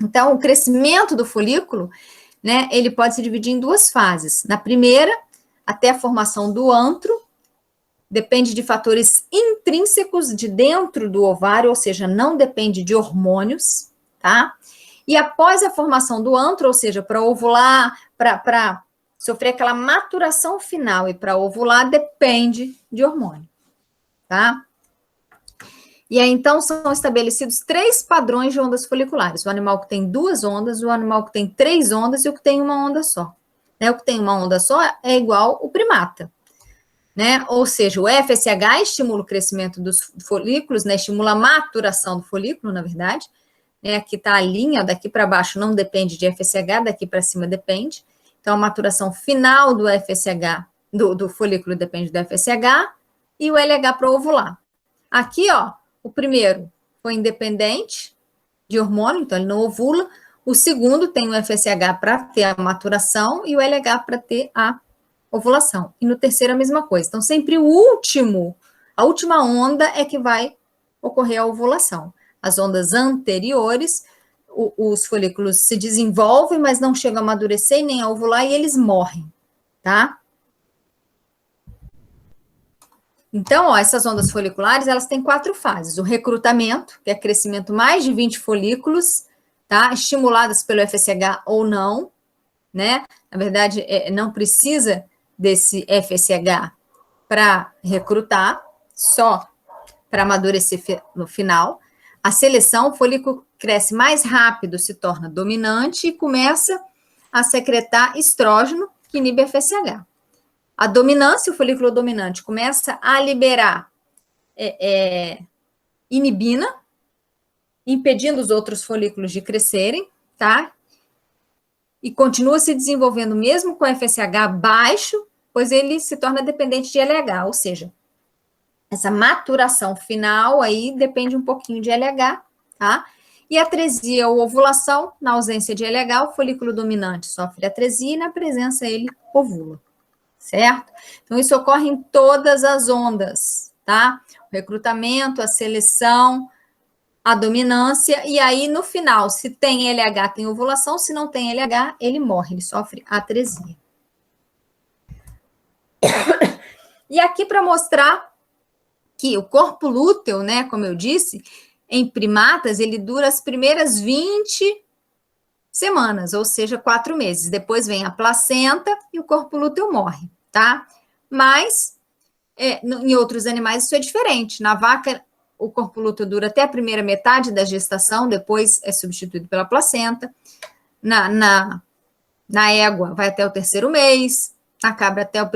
Então, o crescimento do folículo, né, ele pode se dividir em duas fases. Na primeira, até a formação do antro, depende de fatores intrínsecos de dentro do ovário, ou seja, não depende de hormônios, tá? E após a formação do antro, ou seja, para ovular, para sofrer aquela maturação final e para ovular, depende de hormônio, tá? E aí, então, são estabelecidos 3 padrões de ondas foliculares. O animal que tem 2 ondas, o animal que tem 3 ondas e o que tem uma onda só. Né? O que tem uma onda só é igual o primata. Né? Ou seja, o FSH estimula o crescimento dos folículos, né? Estimula a maturação do folículo, na verdade. Né? Aqui está a linha, daqui para baixo não depende de FSH, daqui para cima depende. Então, a maturação final do FSH, do folículo depende do FSH, e o LH para ovular. Aqui, ó, o primeiro foi independente de hormônio, então ele não ovula. O segundo tem o FSH para ter a maturação e o LH para ter a ovulação. E no terceiro a mesma coisa. Então, sempre a última onda é que vai ocorrer a ovulação. As ondas anteriores, os folículos se desenvolvem, mas não chegam a amadurecer nem a ovular e eles morrem, tá? Então, ó, essas ondas foliculares, elas têm 4 fases. O recrutamento, que é crescimento mais de 20 folículos, tá? Estimuladas pelo FSH ou não, né? Na verdade, não precisa desse FSH para recrutar, só para amadurecer no final. A seleção, o folículo cresce mais rápido, se torna dominante e começa a secretar estrógeno, que inibe FSH. A dominância, o folículo dominante, começa a liberar inibina, impedindo os outros folículos de crescerem, tá? e continua se desenvolvendo mesmo com FSH baixo, pois ele se torna dependente de LH, ou seja, essa maturação final aí depende um pouquinho de LH, tá? E atresia ou ovulação, na ausência de LH, o folículo dominante sofre atresia e na presença ele ovula, certo? Então isso ocorre em todas as ondas, tá? O recrutamento, a seleção, a dominância, e aí no final, se tem LH, tem ovulação, se não tem LH, ele morre, ele sofre atresia. E aqui para mostrar que o corpo lúteo, né, como eu disse, em primatas, ele dura as primeiras 20 semanas, ou seja, 4 meses. Depois vem a placenta e o corpo lúteo morre, tá? Mas em outros animais isso é diferente. Na vaca, o corpo lúteo dura até a primeira metade da gestação, depois é substituído pela placenta. Na égua, vai até o terceiro mês, na cabra até o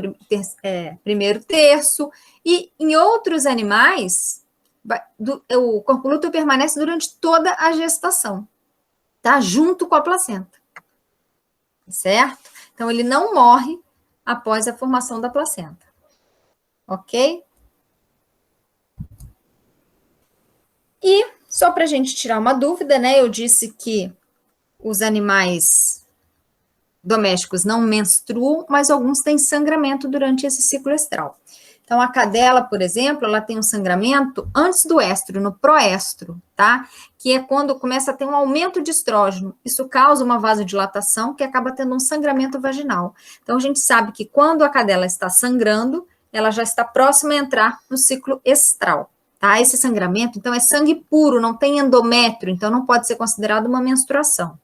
primeiro terço, e em outros animais, o corpo lúteo permanece durante toda a gestação, tá? Junto com a placenta, certo? Então, ele não morre após a formação da placenta, ok? E, só para a gente tirar uma dúvida, né? Eu disse que os animais domésticos não menstruam, mas alguns têm sangramento durante esse ciclo estral. Então, a cadela, por exemplo, ela tem um sangramento antes do éstro, no proestro, tá? Que é quando começa a ter um aumento de estrógeno. Isso causa uma vasodilatação que acaba tendo um sangramento vaginal. Então, a gente sabe que quando a cadela está sangrando, ela já está próxima a entrar no ciclo estral, tá? Esse sangramento, então, é sangue puro, não tem endométrio, então não pode ser considerado uma menstruação.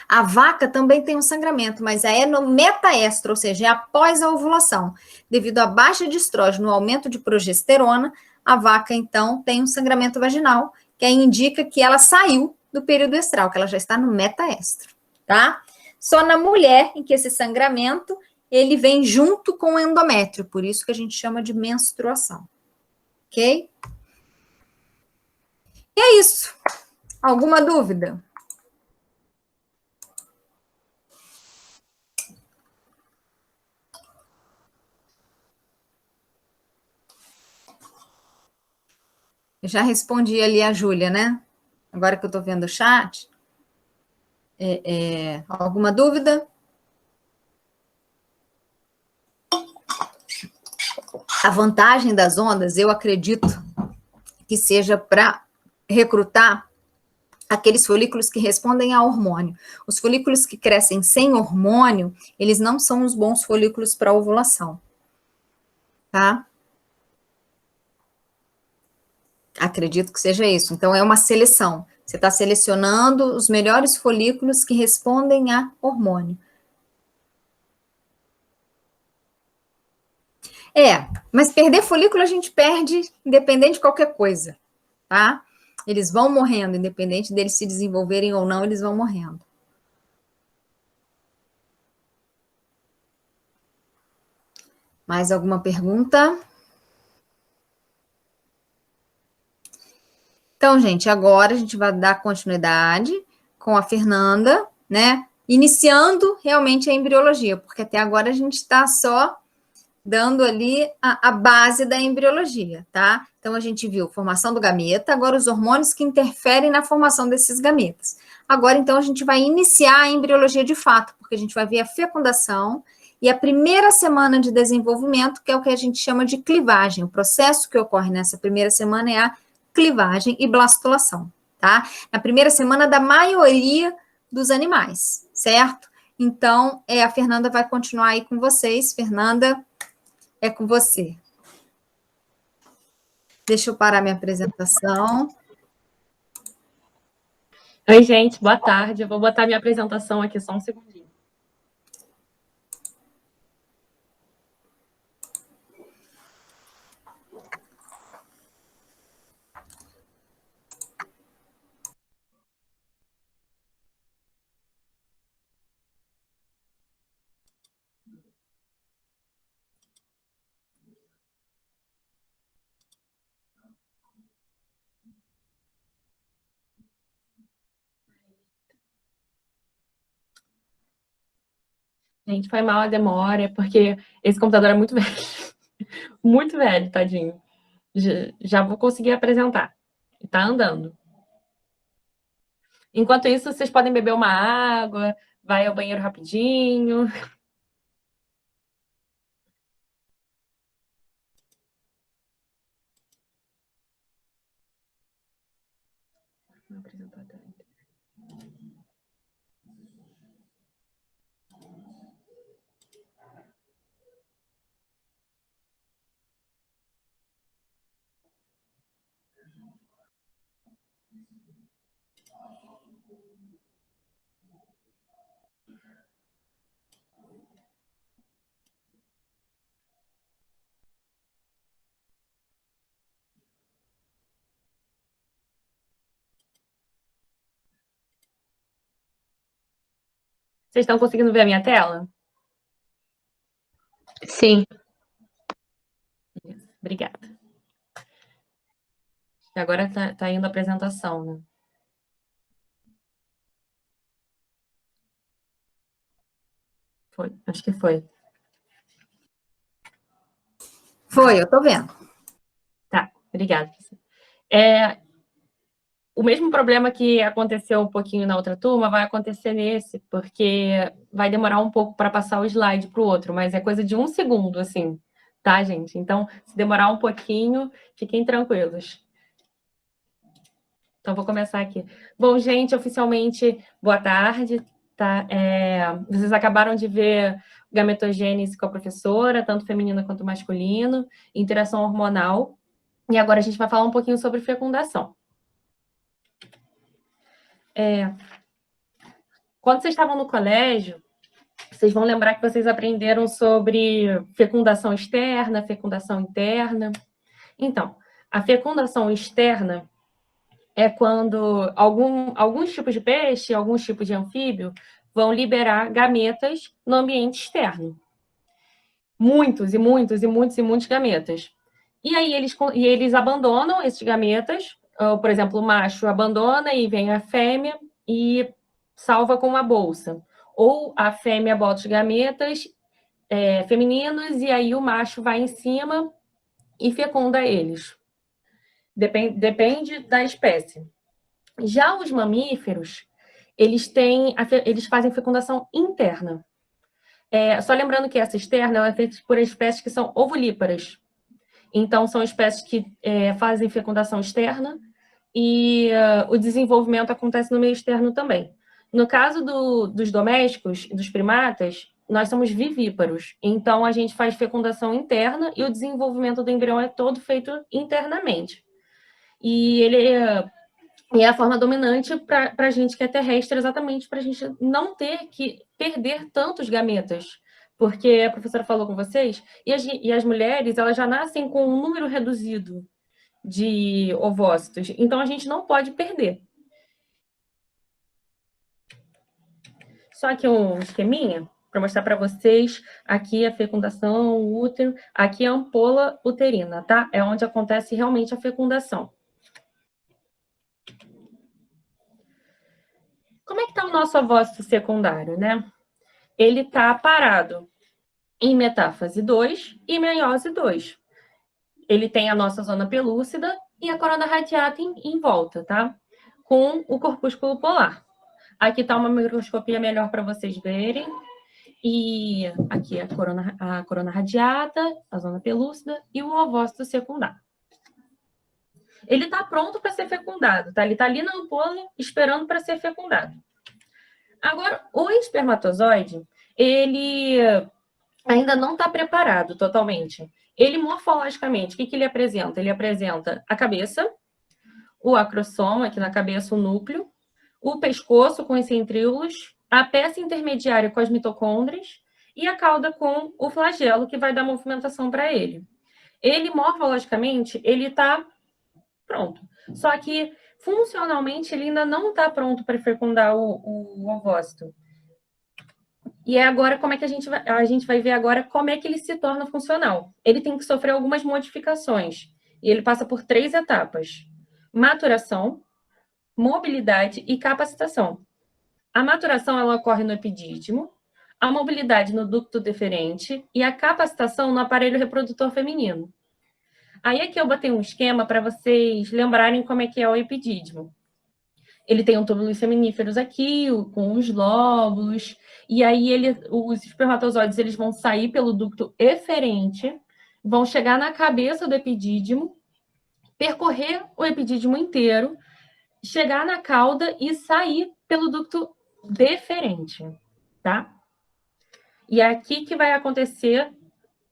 A vaca também tem um sangramento, mas é no metaestro, ou seja, é após a ovulação. Devido à baixa de estrógeno, o aumento de progesterona, a vaca, então, tem um sangramento vaginal, que aí indica que ela saiu do período estral, que ela já está no metaestro, tá? Só na mulher, em que esse sangramento, ele vem junto com o endométrio, por isso que a gente chama de menstruação, ok? E é isso. Alguma dúvida? Eu já respondi ali a Júlia, né? Agora que eu estou vendo o chat. Alguma dúvida? A vantagem das ondas, eu acredito que seja para recrutar aqueles folículos que respondem a hormônio. Os folículos que crescem sem hormônio, eles não são os bons folículos para ovulação, tá? Acredito que seja isso. Então, é uma seleção. Você está selecionando os melhores folículos que respondem a hormônio. Mas perder folículo a gente perde independente de qualquer coisa, tá? Eles vão morrendo, independente deles se desenvolverem ou não, eles vão morrendo. Mais alguma pergunta? Então, gente, agora a gente vai dar continuidade com a Fernanda, né? Iniciando realmente a embriologia, porque até agora a gente está só dando ali a base da embriologia, tá? Então, a gente viu formação do gameta, agora os hormônios que interferem na formação desses gametas. Agora, então, a gente vai iniciar a embriologia de fato, porque a gente vai ver a fecundação e a primeira semana de desenvolvimento, que é o que a gente chama de clivagem. O processo que ocorre nessa primeira semana é a clivagem e blastulação, tá? Na primeira semana da maioria dos animais, certo? Então, a Fernanda vai continuar aí com vocês. Fernanda, é com você. Deixa eu parar minha apresentação. Oi, gente, boa tarde. Eu vou botar minha apresentação aqui só um segundinho. Gente, foi mal a demora, porque esse computador é muito velho. Muito velho, tadinho. Já vou conseguir apresentar. Tá andando. Enquanto isso, vocês podem beber uma água, vai ao banheiro rapidinho. Vou apresentar também. Vocês estão conseguindo ver a minha tela? Sim. Obrigada. E agora tá indo a apresentação, né? Foi, acho que foi. Foi, eu tô vendo. Tá, obrigada. O mesmo problema que aconteceu um pouquinho na outra turma vai acontecer nesse, porque vai demorar um pouco para passar o slide para o outro, mas é coisa de 1 segundo, assim, tá, gente? Então, se demorar um pouquinho, fiquem tranquilos. Então, vou começar aqui. Bom, gente, oficialmente, boa tarde, tá? Vocês acabaram de ver gametogênese com a professora, tanto feminino quanto masculino, interação hormonal, e agora a gente vai falar um pouquinho sobre fecundação. Quando vocês estavam no colégio, vocês vão lembrar que vocês aprenderam sobre fecundação externa, fecundação interna. Então, a fecundação externa é quando alguns tipos de peixe, alguns tipos de anfíbio vão liberar gametas no ambiente externo. Muitos e muitos e muitos e muitos gametas. E aí eles abandonam esses gametas, por exemplo, o macho abandona e vem a fêmea e salva com uma bolsa. Ou a fêmea bota os gametas femininos e aí o macho vai em cima e fecunda eles. Depende da espécie. Já os mamíferos, eles fazem fecundação interna. Só lembrando que essa externa ela é feita por espécies que são ovulíparas. Então, são espécies que fazem fecundação externa e o desenvolvimento acontece no meio externo também. No caso dos domésticos, dos primatas, nós somos vivíparos. Então, a gente faz fecundação interna e o desenvolvimento do embrião é todo feito internamente. E ele é a forma dominante para a gente que é terrestre, exatamente para a gente não ter que perder tantos gametas. Porque a professora falou com vocês, e as mulheres elas já nascem com um número reduzido de ovócitos. Então, a gente não pode perder. Só aqui um esqueminha para mostrar para vocês. Aqui a fecundação, o útero. Aqui a ampola uterina, tá? É onde acontece realmente a fecundação. Como é que está o nosso ovócito secundário, né? Ele está parado em metáfase 2 e meiose 2. Ele tem a nossa zona pelúcida e a corona radiata em volta, tá? Com o corpúsculo polar. Aqui está uma microscopia melhor para vocês verem. E aqui a corona radiata, a zona pelúcida e o ovócito secundário. Ele está pronto para ser fecundado, tá? Ele está ali na ampola esperando para ser fecundado. Agora, o espermatozoide, ele ainda não está preparado totalmente. Ele, morfologicamente, o que ele apresenta? Ele apresenta a cabeça, o acrossoma, aqui na cabeça, o núcleo, o pescoço com os centríolos, a peça intermediária com as mitocôndrias e a cauda com o flagelo, que vai dar movimentação para ele. Ele, morfologicamente, ele está pronto. Só que, funcionalmente, ele ainda não está pronto para fecundar o ovócito. E é agora como é que a gente vai ver agora como é que ele se torna funcional. Ele tem que sofrer algumas modificações. E ele passa por 3 etapas: maturação, mobilidade e capacitação. A maturação ela ocorre no epidídimo, a mobilidade no ducto deferente e a capacitação no aparelho reprodutor feminino. Aí aqui eu botei um esquema para vocês lembrarem como é que é o epidídimo. Ele tem um túbulos seminíferos aqui, com os lóbulos, e aí os espermatozoides eles vão sair pelo ducto eferente, vão chegar na cabeça do epidídimo, percorrer o epidídimo inteiro, chegar na cauda e sair pelo ducto deferente, tá? E é aqui que vai acontecer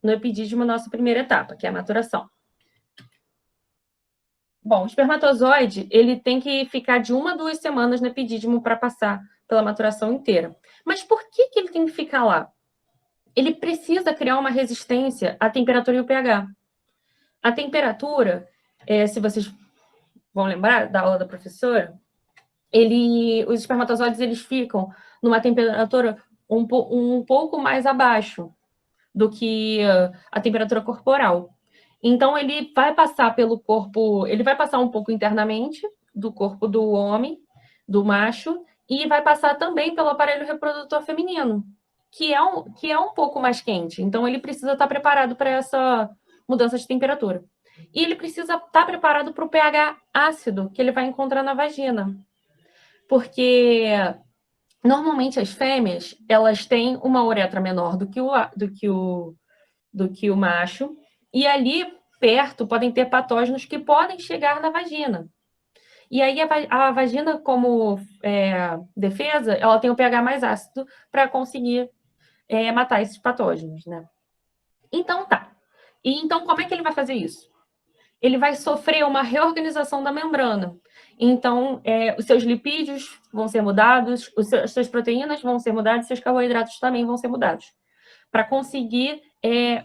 no epidídimo a nossa primeira etapa, que é a maturação. Bom, o espermatozoide, ele tem que ficar de 1 a 2 semanas no epidídimo para passar pela maturação inteira. Mas por que ele tem que ficar lá? Ele precisa criar uma resistência à temperatura e ao pH. A temperatura, se vocês vão lembrar da aula da professora, os espermatozoides eles ficam numa temperatura um pouco mais abaixo do que a temperatura corporal. Então, ele vai passar pelo corpo, ele vai passar um pouco internamente do corpo do homem, do macho, e vai passar também pelo aparelho reprodutor feminino, que é um pouco mais quente. Então, ele precisa estar preparado para essa mudança de temperatura. E ele precisa estar preparado para o pH ácido que ele vai encontrar na vagina. Porque, normalmente, as fêmeas, elas têm uma uretra menor do que o macho, e ali perto podem ter patógenos que podem chegar na vagina. E aí a vagina, como defesa, ela tem um pH mais ácido para conseguir matar esses patógenos, né? Então tá. E então como é que ele vai fazer isso? Ele vai sofrer uma reorganização da membrana. Então, os seus lipídios vão ser mudados, as suas proteínas vão ser mudadas, seus carboidratos também vão ser mudados, para conseguir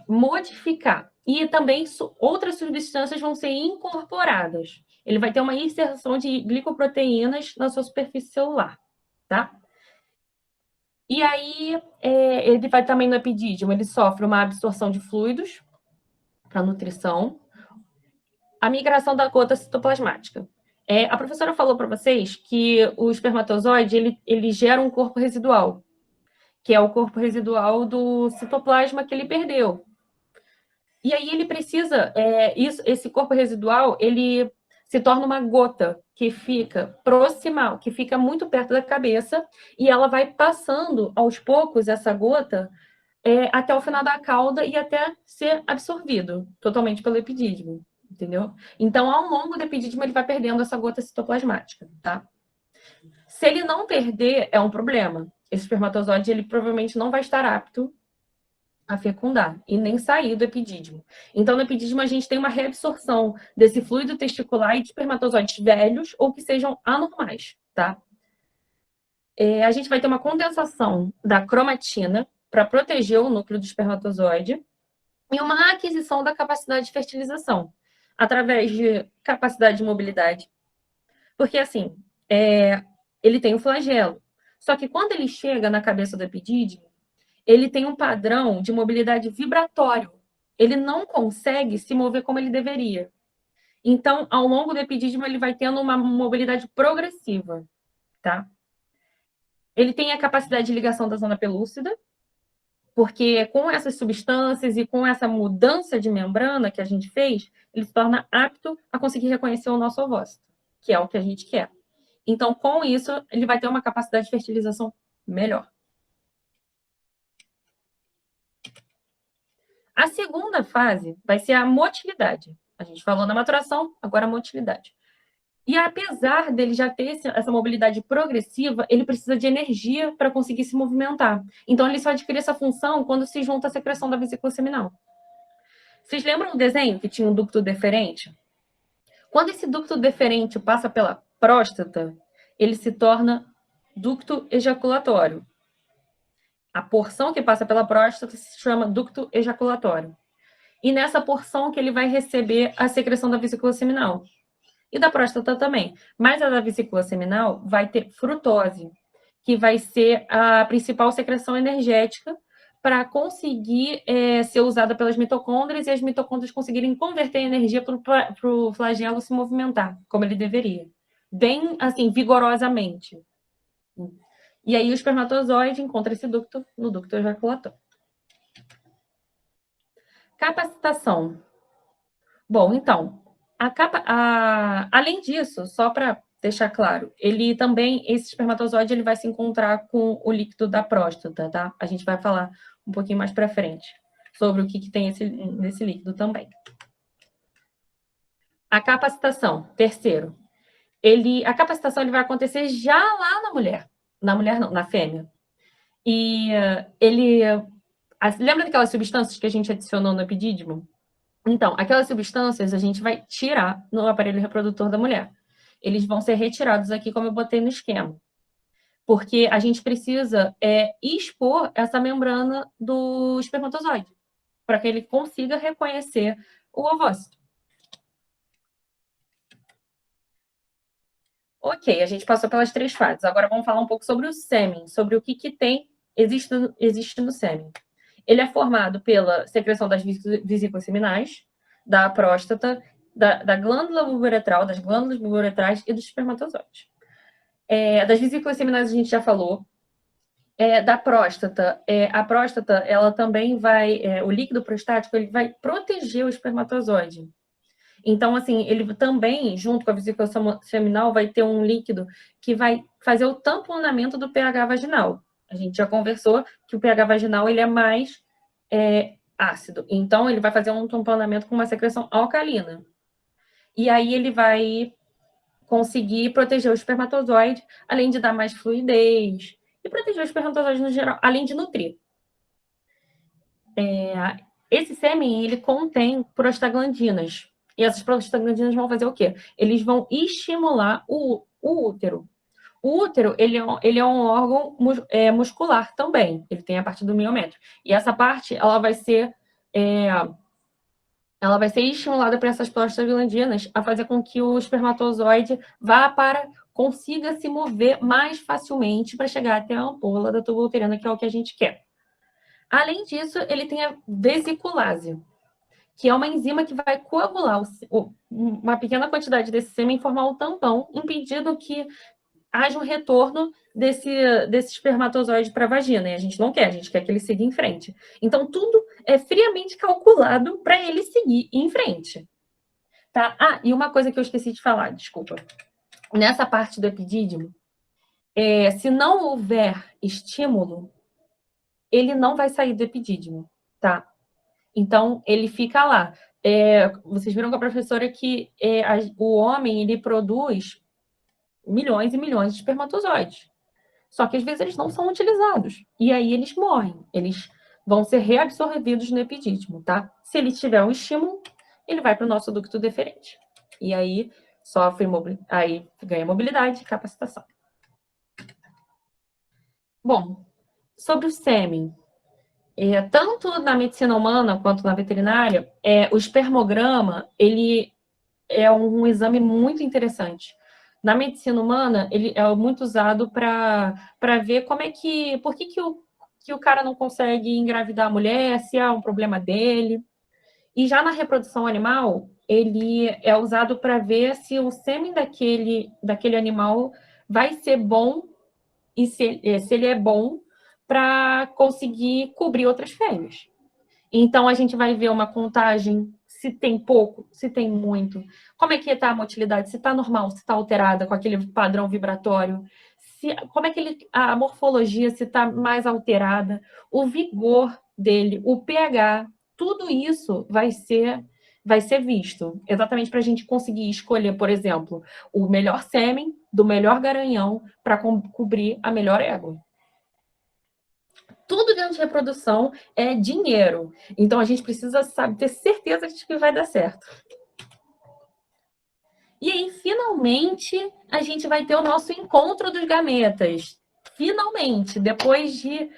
modificar. E também outras substâncias vão ser incorporadas. Ele vai ter uma inserção de glicoproteínas na sua superfície celular, tá? E aí, ele vai também no epidídimo, ele sofre uma absorção de fluidos para nutrição, a migração da gota citoplasmática. A professora falou para vocês que o espermatozoide, ele gera um corpo residual, que é o corpo residual do citoplasma que ele perdeu. E aí ele precisa, esse corpo residual, ele se torna uma gota que fica proximal, que fica muito perto da cabeça, e ela vai passando aos poucos, essa gota, até o final da cauda e até ser absorvido totalmente pelo epidídimo, entendeu? Então, ao longo do epidídimo, ele vai perdendo essa gota citoplasmática, tá? Se ele não perder, é um problema. Esse espermatozoide, ele provavelmente não vai estar apto a fecundar e nem sair do epidídimo. Então, no epidídimo, a gente tem uma reabsorção desse fluido testicular e de espermatozoides velhos ou que sejam anormais, tá? A gente vai ter uma condensação da cromatina para proteger o núcleo do espermatozoide e uma aquisição da capacidade de fertilização através de capacidade de mobilidade. Porque, assim, ele tem o flagelo. Só que quando ele chega na cabeça do epidídimo, ele tem um padrão de mobilidade vibratório. Ele não consegue se mover como ele deveria. Então, ao longo do epidídimo, ele vai tendo uma mobilidade progressiva, tá? Ele tem a capacidade de ligação da zona pelúcida, porque com essas substâncias e com essa mudança de membrana que a gente fez, ele se torna apto a conseguir reconhecer o nosso ovócito, que é o que a gente quer. Então, com isso, ele vai ter uma capacidade de fertilização melhor. A segunda fase vai ser a motilidade. A gente falou na maturação, agora a motilidade. E apesar dele já ter essa mobilidade progressiva, ele precisa de energia para conseguir se movimentar. Então, ele só adquire essa função quando se junta a secreção da vesícula seminal. Vocês lembram do desenho que tinha um ducto deferente? Quando esse ducto deferente passa pela próstata, ele se torna ducto ejaculatório. A porção que passa pela próstata se chama ducto ejaculatório. E nessa porção que ele vai receber a secreção da vesícula seminal. E da próstata também. Mas a da vesícula seminal vai ter frutose, que vai ser a principal secreção energética para conseguir ser usada pelas mitocôndrias e as mitocôndrias conseguirem converter energia para o flagelo se movimentar, como ele deveria. Bem, assim, vigorosamente. E aí o espermatozoide encontra esse ducto no ducto ejaculatório. Capacitação. Bom, então, além disso, só para deixar claro, esse espermatozoide ele vai se encontrar com o líquido da próstata, tá? A gente vai falar um pouquinho mais para frente sobre o que tem nesse líquido também. A capacitação, terceiro. A capacitação ele vai acontecer já lá na mulher. Na mulher não, na fêmea. E lembra daquelas substâncias que a gente adicionou no epidídimo? Então, aquelas substâncias a gente vai tirar no aparelho reprodutor da mulher. Eles vão ser retirados aqui, como eu botei no esquema. Porque a gente precisa expor essa membrana do espermatozoide, para que ele consiga reconhecer o ovócito. Ok, a gente passou pelas 3 fases. Agora vamos falar um pouco sobre o sêmen, sobre o que existe no sêmen. Ele é formado pela secreção das vesículas seminais, da próstata, da glândula uretral, das glândulas uretrais e dos espermatozoides. Das vesículas seminais a gente já falou. Da próstata, a próstata, ela também o líquido prostático, ele vai proteger o espermatozoide. Então, assim, ele também, junto com a vesícula seminal, vai ter um líquido que vai fazer o tamponamento do pH vaginal. A gente já conversou que o pH vaginal ele é mais ácido. Então, ele vai fazer um tamponamento com uma secreção alcalina. E aí ele vai conseguir proteger o espermatozoide, além de dar mais fluidez, e proteger o espermatozoide no geral, além de nutrir. Esse sêmen, ele contém prostaglandinas. E essas prostaglandinas vão fazer o quê? Eles vão estimular o útero. O útero, ele é um órgão muscular também. Ele tem a parte do miométrio. E essa parte, ela vai ser estimulada por essas prostaglandinas a fazer com que o espermatozoide consiga se mover mais facilmente para chegar até a ampola da tuba uterina, que é o que a gente quer. Além disso, ele tem a vesiculase, que é uma enzima que vai coagular uma pequena quantidade desse sêmen e formar um tampão, impedindo que haja um retorno desse espermatozoide para a vagina. E a gente não quer, a gente quer que ele siga em frente. Então, tudo é friamente calculado para ele seguir em frente. Tá? E uma coisa que eu esqueci de falar, desculpa. Nessa parte do epidídimo, se não houver estímulo, ele não vai sair do epidídimo, tá? Então, ele fica lá. Vocês viram com a professora que o homem, ele produz milhões e milhões de espermatozoides. Só que, às vezes, eles não são utilizados. E aí, eles morrem. Eles vão ser reabsorvidos no epidídimo, tá? Se ele tiver um estímulo, ele vai para o nosso ducto deferente. E aí, aí ganha mobilidade e capacitação. Bom, sobre o sêmen. Tanto na medicina humana quanto na veterinária, o espermograma, ele é um exame muito interessante. Na medicina humana, ele é muito usado para ver por que o cara não consegue engravidar a mulher, se há um problema dele. E já na reprodução animal, ele é usado para ver se o sêmen daquele animal vai ser bom e se ele é bom para conseguir cobrir outras fêmeas. Então, a gente vai ver uma contagem, se tem pouco, se tem muito, como é que está a motilidade, se está normal, se está alterada com aquele padrão vibratório, como é que a morfologia, se está mais alterada, o vigor dele, o pH, tudo isso vai ser visto, exatamente para a gente conseguir escolher, por exemplo, o melhor sêmen do melhor garanhão para cobrir a melhor égua. Tudo dentro de reprodução é dinheiro. Então, a gente precisa, ter certeza de que vai dar certo. E aí, finalmente, a gente vai ter o nosso encontro dos gametas. Finalmente, depois de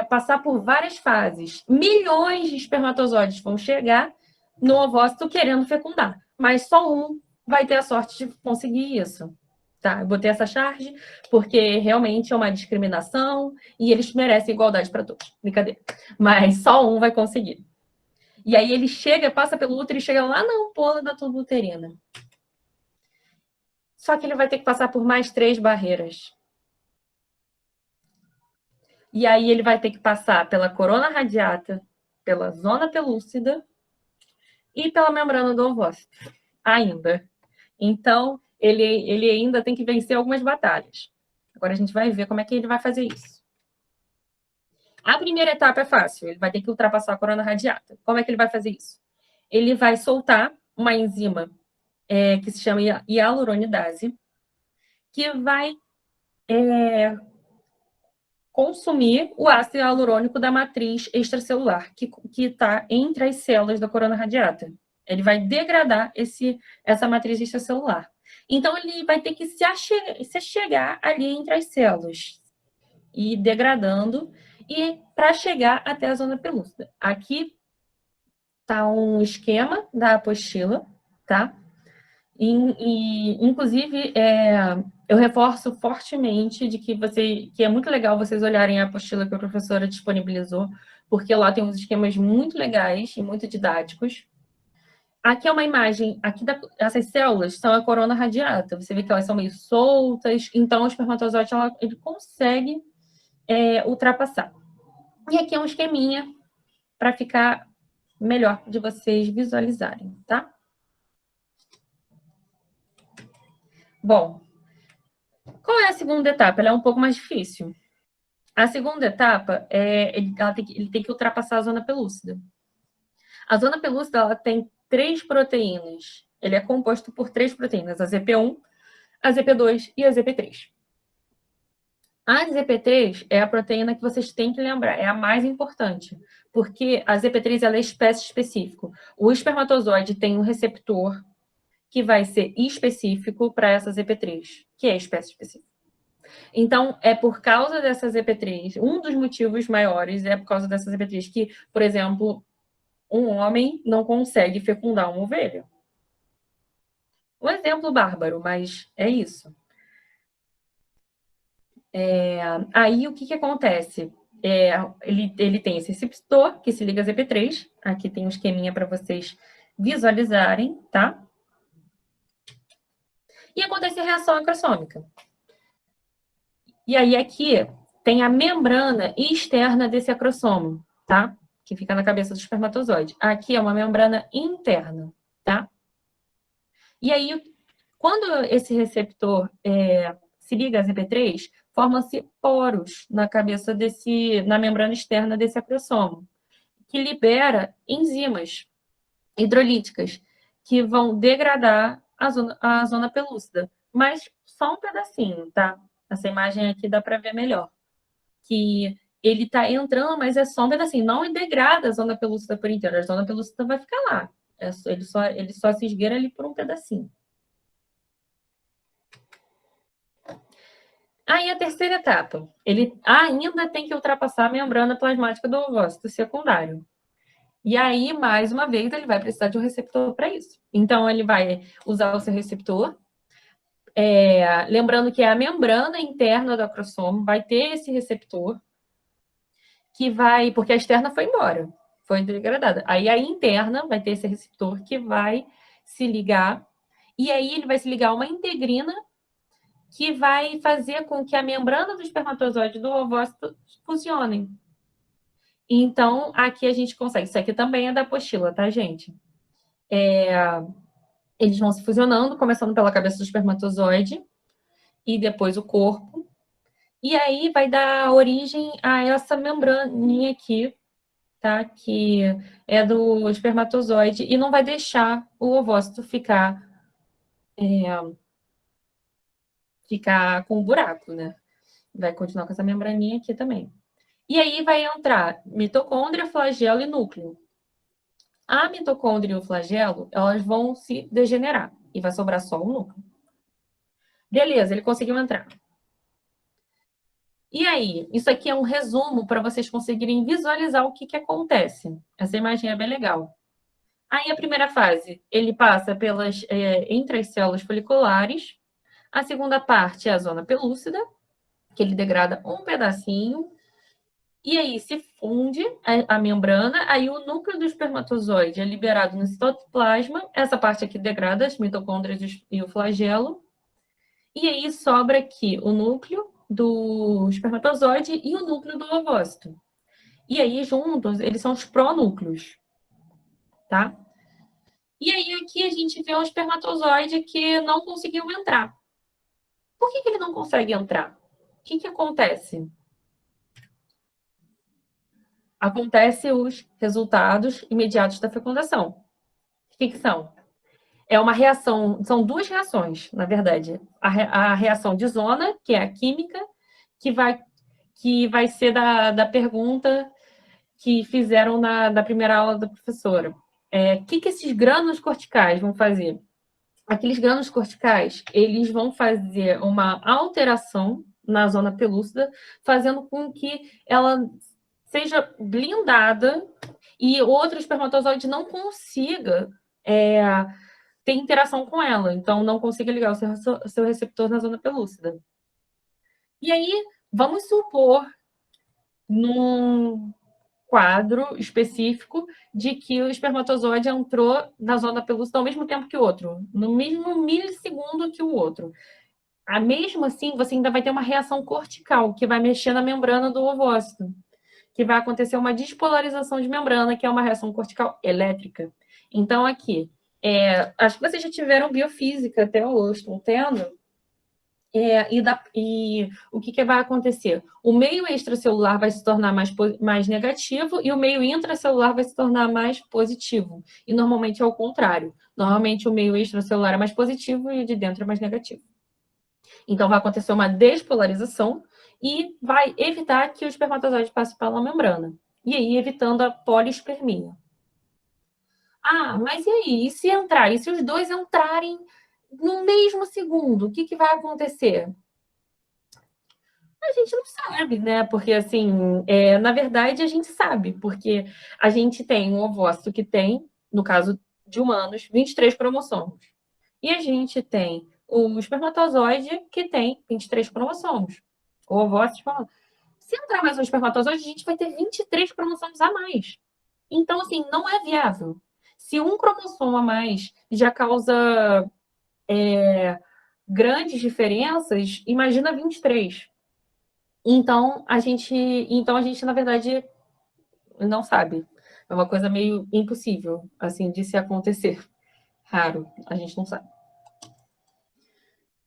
passar por várias fases. Milhões de espermatozoides vão chegar no ovócito querendo fecundar. Mas só um vai ter a sorte de conseguir isso. Tá? Eu botei essa charge porque realmente é uma discriminação e eles merecem igualdade para todos. Brincadeira. Mas só um vai conseguir. E aí ele passa pelo útero e chega lá na ampola da tuba uterina. Só que ele vai ter que passar por mais 3 barreiras. E aí ele vai ter que passar pela corona radiata, pela zona pelúcida e pela membrana do ovócito, ainda. Então, ele ainda tem que vencer algumas batalhas. Agora a gente vai ver como é que ele vai fazer isso. A primeira etapa é fácil, ele vai ter que ultrapassar a corona radiata. Como é que ele vai fazer isso? Ele vai soltar uma enzima que se chama hialuronidase, que vai consumir o ácido hialurônico da matriz extracelular, que está entre as células da corona radiata. Ele vai degradar essa matriz extracelular. Então, ele vai ter que se chegar ali entre as células, e degradando, e para chegar até a zona pelúcida. Aqui está um esquema da apostila, tá? Inclusive, eu reforço fortemente de que é muito legal vocês olharem a apostila que a professora disponibilizou, porque lá tem uns esquemas muito legais e muito didáticos. Aqui é uma imagem, essas células são a corona radiata, você vê que elas são meio soltas, então o espermatozoide ele consegue ultrapassar. E aqui é um esqueminha para ficar melhor de vocês visualizarem, tá? Bom, qual é a segunda etapa? Ela é um pouco mais difícil. A segunda etapa, ele tem que ultrapassar a zona pelúcida. A zona pelúcida ela tem 3 proteínas. Ele é composto por 3 proteínas, a ZP1, a ZP2 e a ZP3. A ZP3 é a proteína que vocês têm que lembrar, é a mais importante, porque a ZP3 ela é espécie específica. O espermatozoide tem um receptor que vai ser específico para essa ZP3, que é espécie específica. Então, é por causa dessa ZP3, um dos motivos maiores é por causa dessa ZP3, que, por exemplo, um homem não consegue fecundar uma ovelha. Um exemplo bárbaro, mas é isso. Aí, o que acontece? Ele tem esse receptor que se liga a ZP3. Aqui tem um esqueminha para vocês visualizarem, tá? E acontece a reação acrossômica. E aí, aqui tem a membrana externa desse acrossomo, tá? Que fica na cabeça do espermatozoide. Aqui é uma membrana interna, tá? E aí, quando esse receptor se liga a ZP3, formam-se poros na cabeça na membrana externa desse acrossomo, que libera enzimas hidrolíticas que vão degradar a zona pelúcida. Mas só um pedacinho, tá? Essa imagem aqui dá para ver melhor. Que ele está entrando, mas é só um pedacinho. Não degrada a zona pelúcida por inteiro. A zona pelúcida vai ficar lá. Ele só se esgueira ali por um pedacinho. Aí a terceira etapa. Ele ainda tem que ultrapassar a membrana plasmática do ovócito secundário. E aí, mais uma vez, ele vai precisar de um receptor para isso. Então, ele vai usar o seu receptor. Lembrando que a membrana interna do acrossomo vai ter esse receptor, que vai... Porque a externa foi embora, foi degradada. Aí, a interna vai ter esse receptor que vai se ligar. E aí, ele vai se ligar a uma integrina que vai fazer com que a membrana do espermatozoide e do ovócito fusionem. Então, aqui a gente consegue. Isso aqui também é da apostila, tá, gente? Eles vão se fusionando, começando pela cabeça do espermatozoide e depois o corpo. E aí vai dar origem a essa membraninha aqui, tá? Que é do espermatozoide e não vai deixar o ovócito ficar com um buraco, né? Vai continuar com essa membraninha aqui também. E aí vai entrar mitocôndria, flagelo e núcleo. A mitocôndria e o flagelo, elas vão se degenerar e vai sobrar só o núcleo. Beleza, ele conseguiu entrar. E aí, isso aqui é um resumo para vocês conseguirem visualizar o que acontece. Essa imagem é bem legal. Aí, a primeira fase, ele passa entre as células foliculares. A segunda parte é a zona pelúcida, que ele degrada um pedacinho. E aí se funde a membrana, aí o núcleo do espermatozoide é liberado no citoplasma, essa parte aqui degrada as mitocôndrias e o flagelo, e aí sobra aqui o núcleo, do espermatozoide e o núcleo do ovócito. E aí, juntos, eles são os pronúcleos, tá? E aí, aqui a gente vê um espermatozoide que não conseguiu entrar. Por que ele não consegue entrar? O que acontece? Acontece os resultados imediatos da fecundação. O que são? É uma reação, são duas reações, na verdade. A reação de zona, que é a química, que vai ser da pergunta que fizeram da primeira aula da professora. O que esses grânulos corticais vão fazer? Aqueles grânulos corticais, eles vão fazer uma alteração na zona pelúcida, fazendo com que ela seja blindada e outro espermatozoide não consiga ter interação com ela, então não consiga ligar o seu receptor na zona pelúcida. E aí, vamos supor, num quadro específico, de que o espermatozoide entrou na zona pelúcida ao mesmo tempo que o outro, no mesmo milissegundo que o outro. Mesmo assim, você ainda vai ter uma reação cortical, que vai mexer na membrana do ovócito, que vai acontecer uma despolarização de membrana, que é uma reação cortical elétrica. Então, aqui, acho que vocês já tiveram biofísica até hoje, estão tendo? E o que vai acontecer? O meio extracelular vai se tornar mais negativo e o meio intracelular vai se tornar mais positivo. E normalmente é o contrário. Normalmente o meio extracelular é mais positivo e o de dentro é mais negativo. Então vai acontecer uma despolarização e vai evitar que o espermatozoide passe pela membrana. E aí evitando a polispermia. Mas e aí? E se entrar? E se os dois entrarem no mesmo segundo? O que vai acontecer? A gente não sabe, né? Porque, assim, na verdade, a gente sabe, porque a gente tem um ovócito que tem, no caso de humanos, 23 cromossomos. E a gente tem o espermatozoide que tem 23 cromossomos. O ovócito fala, se entrar mais um espermatozoide, a gente vai ter 23 cromossomos a mais. Então, assim, não é viável. Se um cromossomo a mais já causa grandes diferenças, imagina 23. Então a gente, na verdade, não sabe. É uma coisa meio impossível, assim, de se acontecer. Raro, a gente não sabe.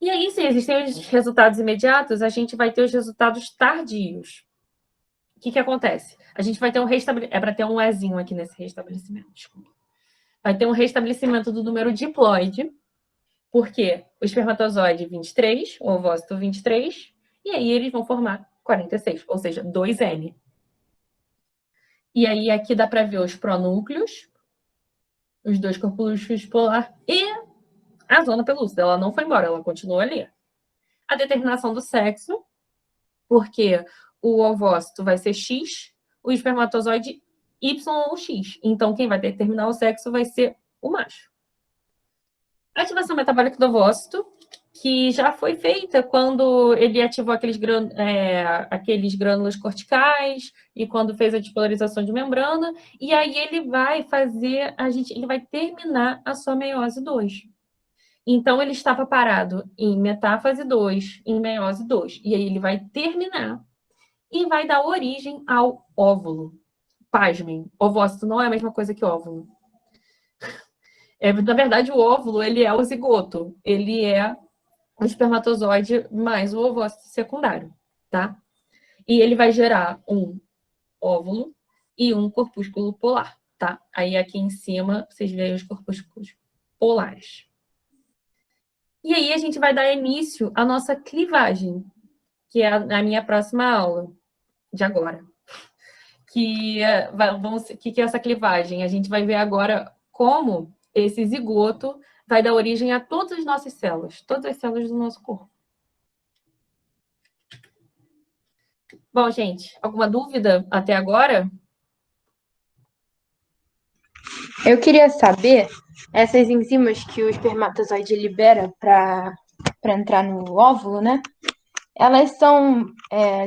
E aí, se existem os resultados imediatos, a gente vai ter os resultados tardios. O que acontece? A gente vai ter um restabelecimento. É para ter um Ezinho aqui nesse restabelecimento, desculpa. Vai ter um restabelecimento do número diploide, porque o espermatozoide 23, o ovócito 23, e aí eles vão formar 46, ou seja, 2N. E aí aqui dá para ver os pronúcleos, os dois corpúsculos polar e a zona pelúcida. Ela não foi embora, ela continua ali. A determinação do sexo, porque o ovócito vai ser X, o espermatozoide Y ou X. Então, quem vai determinar o sexo vai ser o macho. A ativação metabólica do ovócito, que já foi feita quando ele ativou aqueles grânulos corticais e quando fez a despolarização de membrana, e aí ele vai fazer, ele vai terminar a sua meiose 2. Então, ele estava parado em metáfase 2, em meiose 2, e aí ele vai terminar e vai dar origem ao óvulo. Pasmem, ovócito não é a mesma coisa que óvulo. Na verdade, o óvulo, ele é o zigoto. Ele é o espermatozoide mais o ovócito secundário, tá? E ele vai gerar um óvulo e um corpúsculo polar, tá? Aí aqui em cima, vocês veem os corpúsculos polares. E aí a gente vai dar início à nossa clivagem, que é a minha próxima aula de agora. Que é essa clivagem? A gente vai ver agora como esse zigoto vai dar origem a todas as nossas células, todas as células do nosso corpo. Bom, gente, alguma dúvida até agora? Eu queria saber, essas enzimas que o espermatozoide libera para entrar no óvulo, né? Elas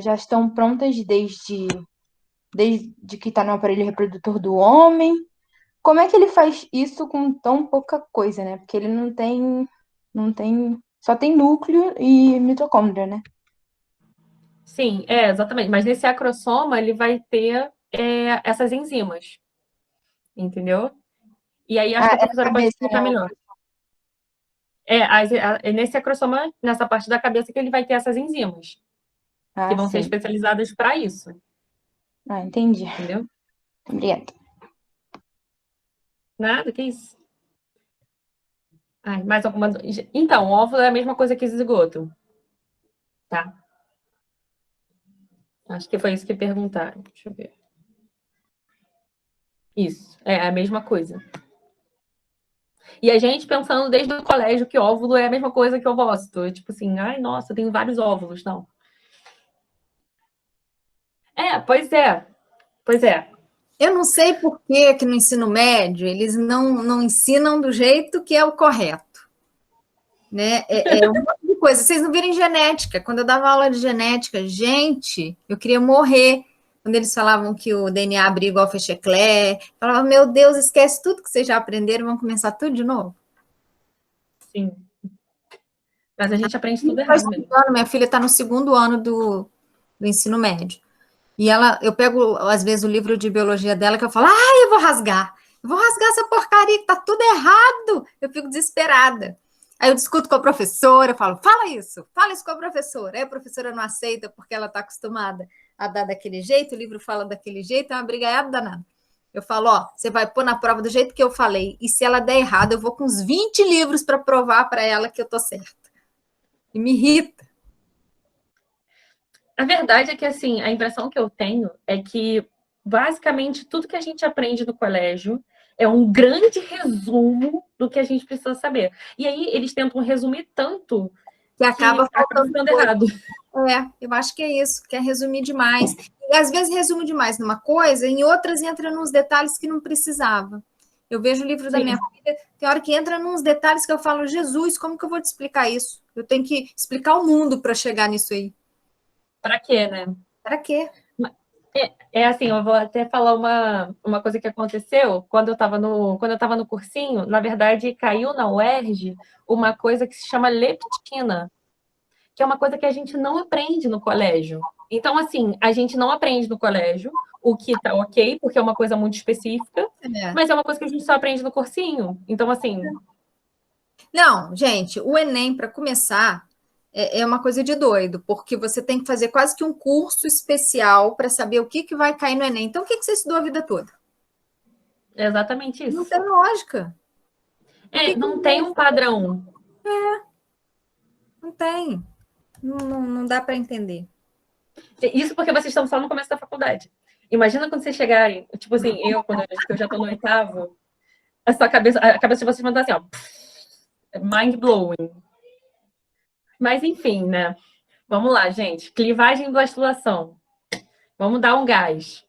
já estão prontas desde que está no aparelho reprodutor do homem. Como é que ele faz isso com tão pouca coisa, né? Porque ele só tem núcleo e mitocôndria, né? Sim, exatamente. Mas nesse acrossoma, ele vai ter essas enzimas, entendeu? E aí acho que a É professora pode cabeça, explicar né? melhor. É nesse acrossoma, nessa parte da cabeça, que ele vai ter essas enzimas, que vão ser Sim. especializadas para isso, Entendi. entendeu? Obrigada. Nada, que isso. Ai, mais alguma... Então, o óvulo é a mesma coisa que o zigoto, tá? Acho que foi isso que perguntaram. Deixa eu ver. Isso, é a mesma coisa. E a gente pensando desde o colégio que óvulo é a mesma coisa que ovócito. Tipo assim, ai, nossa, eu tenho vários óvulos. Não. Pois é. Pois é. Eu não sei por que no ensino médio eles não ensinam do jeito que é o correto. Né? Um monte de coisa. Vocês não viram genética. Quando eu dava aula de genética, gente, eu queria morrer. Quando eles falavam que o DNA abria igual fecheclé, falava, meu Deus, esquece tudo que vocês já aprenderam, vamos começar tudo de novo. Sim. Mas a gente aprende tudo errado mesmo. Minha filha está no 2º ano do ensino médio. E eu pego, às vezes, o livro de biologia dela, que eu falo, eu vou rasgar essa porcaria, que tá tudo errado. Eu fico desesperada. Aí eu discuto com a professora, eu falo, fala isso com a professora. Aí a professora não aceita, porque ela está acostumada a dar daquele jeito, o livro fala daquele jeito, é uma brigaiada danada. Eu falo, você vai pôr na prova do jeito que eu falei, e se ela der errado, eu vou com uns 20 livros para provar para ela que eu tô certa. E me irrita. A verdade é que, assim, a impressão que eu tenho é que, basicamente, tudo que a gente aprende no colégio é um grande resumo do que a gente precisa saber. E aí, eles tentam resumir tanto que acaba ficando errado. Eu acho que é isso, quer resumir demais. E às vezes resume demais numa coisa, em outras entra nos detalhes que não precisava. Eu vejo o livro da minha filha, tem hora que entra nos detalhes que eu falo, Jesus, como que eu vou te explicar isso? Eu tenho que explicar o mundo para chegar nisso aí. Para quê, né? Para quê? Assim, eu vou até falar uma coisa que aconteceu quando eu estava no cursinho. Na verdade, caiu na UERJ uma coisa que se chama leptina, que é uma coisa que a gente não aprende no colégio. Então, assim, a gente não aprende no colégio, o que tá ok, porque é uma coisa muito específica, mas é uma coisa que a gente só aprende no cursinho. Então, assim... Não, gente, o Enem, para começar, é uma coisa de doido, porque você tem que fazer quase que um curso especial para saber o que vai cair no Enem. Então, o que você estudou a vida toda? É exatamente isso. Não tem lógica. Não tem um padrão. Não tem. Não dá para entender. Isso porque vocês estão só no começo da faculdade. Imagina quando vocês chegarem, tipo assim, quando eu já estou no 8º, a cabeça de vocês vai estar assim, ó, mind blowing. Mas enfim, né? Vamos lá, gente. Clivagem e blastulação. Vamos dar um gás.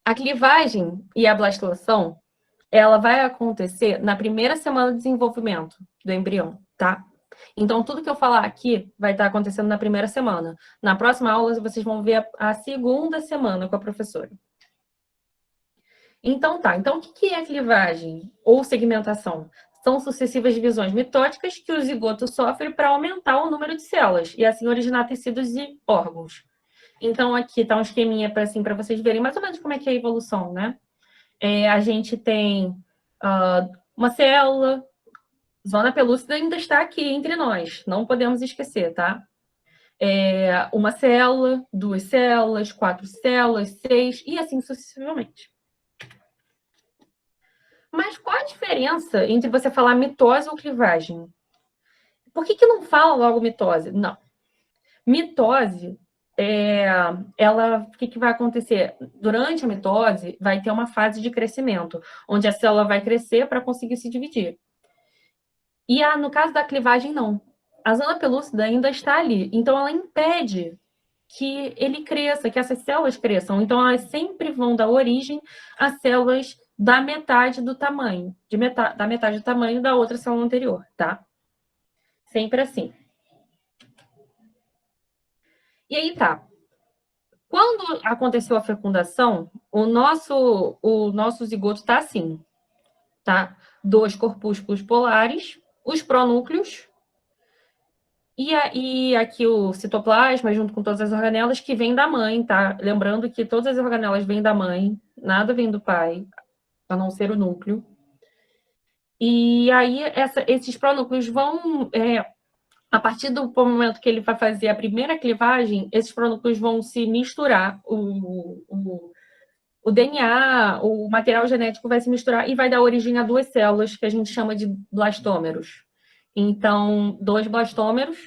A clivagem e a blastulação, ela vai acontecer na primeira semana de desenvolvimento do embrião, tá? Então, tudo que eu falar aqui vai estar acontecendo na primeira semana. Na próxima aula, vocês vão ver a segunda semana com a professora. Então, tá. Então, o que é clivagem ou segmentação? São sucessivas divisões mitóticas que o zigoto sofre para aumentar o número de células e assim originar tecidos e órgãos. Então, aqui está um esqueminha para vocês verem mais ou menos como é que é a evolução, né? A gente tem uma célula, zona pelúcida ainda está aqui entre nós, não podemos esquecer, tá? Uma célula, 2 células, 4 células, 6 e assim sucessivamente. Mas qual a diferença entre você falar mitose ou clivagem? Por que não fala logo mitose? Não. Mitose, o que vai acontecer? Durante a mitose, vai ter uma fase de crescimento, onde a célula vai crescer para conseguir se dividir. E no caso da clivagem, não. A zona pelúcida ainda está ali, então ela impede que ele cresça, que essas células cresçam. Então, elas sempre vão dar origem a células da metade do tamanho, da metade do tamanho da outra célula anterior, tá? Sempre assim. E aí tá. Quando aconteceu a fecundação, o nosso zigoto tá assim, tá? 2 corpúsculos polares, os pronúcleos E aqui o citoplasma, junto com todas as organelas, que vêm da mãe, tá? Lembrando que todas as organelas vêm da mãe, nada vem do pai, a não ser o núcleo. E aí, esses pronúcleos vão... a partir do momento que ele vai fazer a primeira clivagem, esses pronúcleos vão se misturar, o DNA, o material genético vai se misturar e vai dar origem a 2 células que a gente chama de blastômeros. Então, 2 blastômeros,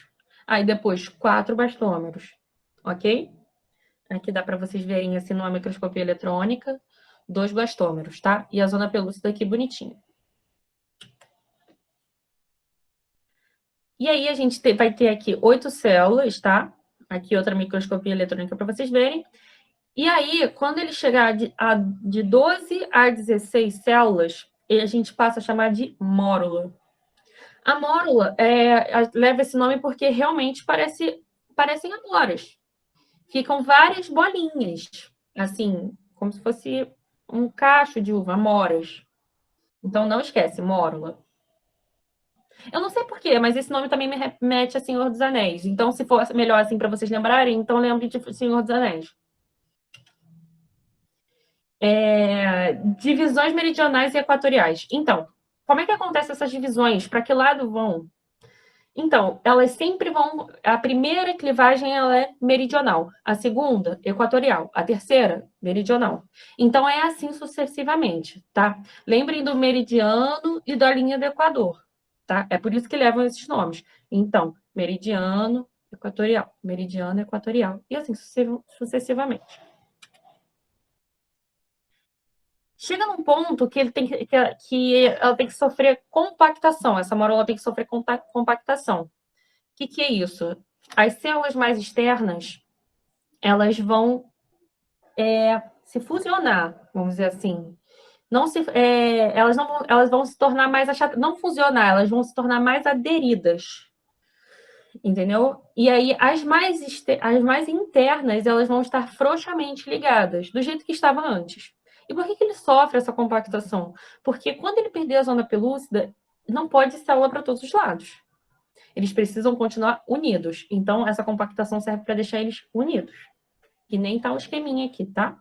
aí depois 4 blastômeros, ok? Aqui dá para vocês verem assim numa microscopia eletrônica, 2 blastômeros, tá? E a zona pelúcida aqui bonitinha. E aí a gente vai ter aqui 8 células, tá? Aqui outra microscopia eletrônica para vocês verem. E aí, quando ele chegar de 12 a 16 células, a gente passa a chamar de mórula. A mórula leva esse nome porque realmente parecem amoras. Ficam várias bolinhas, assim, como se fosse um cacho de uva, amoras. Então, não esquece, mórula. Eu não sei porquê, mas esse nome também me remete a Senhor dos Anéis. Então, se for melhor assim para vocês lembrarem, então lembre de Senhor dos Anéis. Divisões meridionais e equatoriais. Então, como é que acontecem essas divisões? Para que lado vão? Então, elas sempre vão... A primeira clivagem ela é meridional, a segunda, equatorial, a terceira, meridional. Então, é assim sucessivamente, tá? Lembrem do meridiano e da linha do Equador, tá? É por isso que levam esses nomes. Então, meridiano, equatorial, e assim sucessivamente. Chega num ponto que ela tem que sofrer compactação. Essa mórula tem que sofrer compactação. O que é isso? As células mais externas, elas vão se fusionar, vamos dizer assim. Elas vão se tornar mais achatadas. Não fusionar, elas vão se tornar mais aderidas. Entendeu? E aí, as mais internas, elas vão estar frouxamente ligadas, do jeito que estava antes. E por que ele sofre essa compactação? Porque quando ele perder a zona pelúcida, não pode célula para todos os lados. Eles precisam continuar unidos. Então, essa compactação serve para deixar eles unidos. Que nem tá o esqueminha aqui, tá?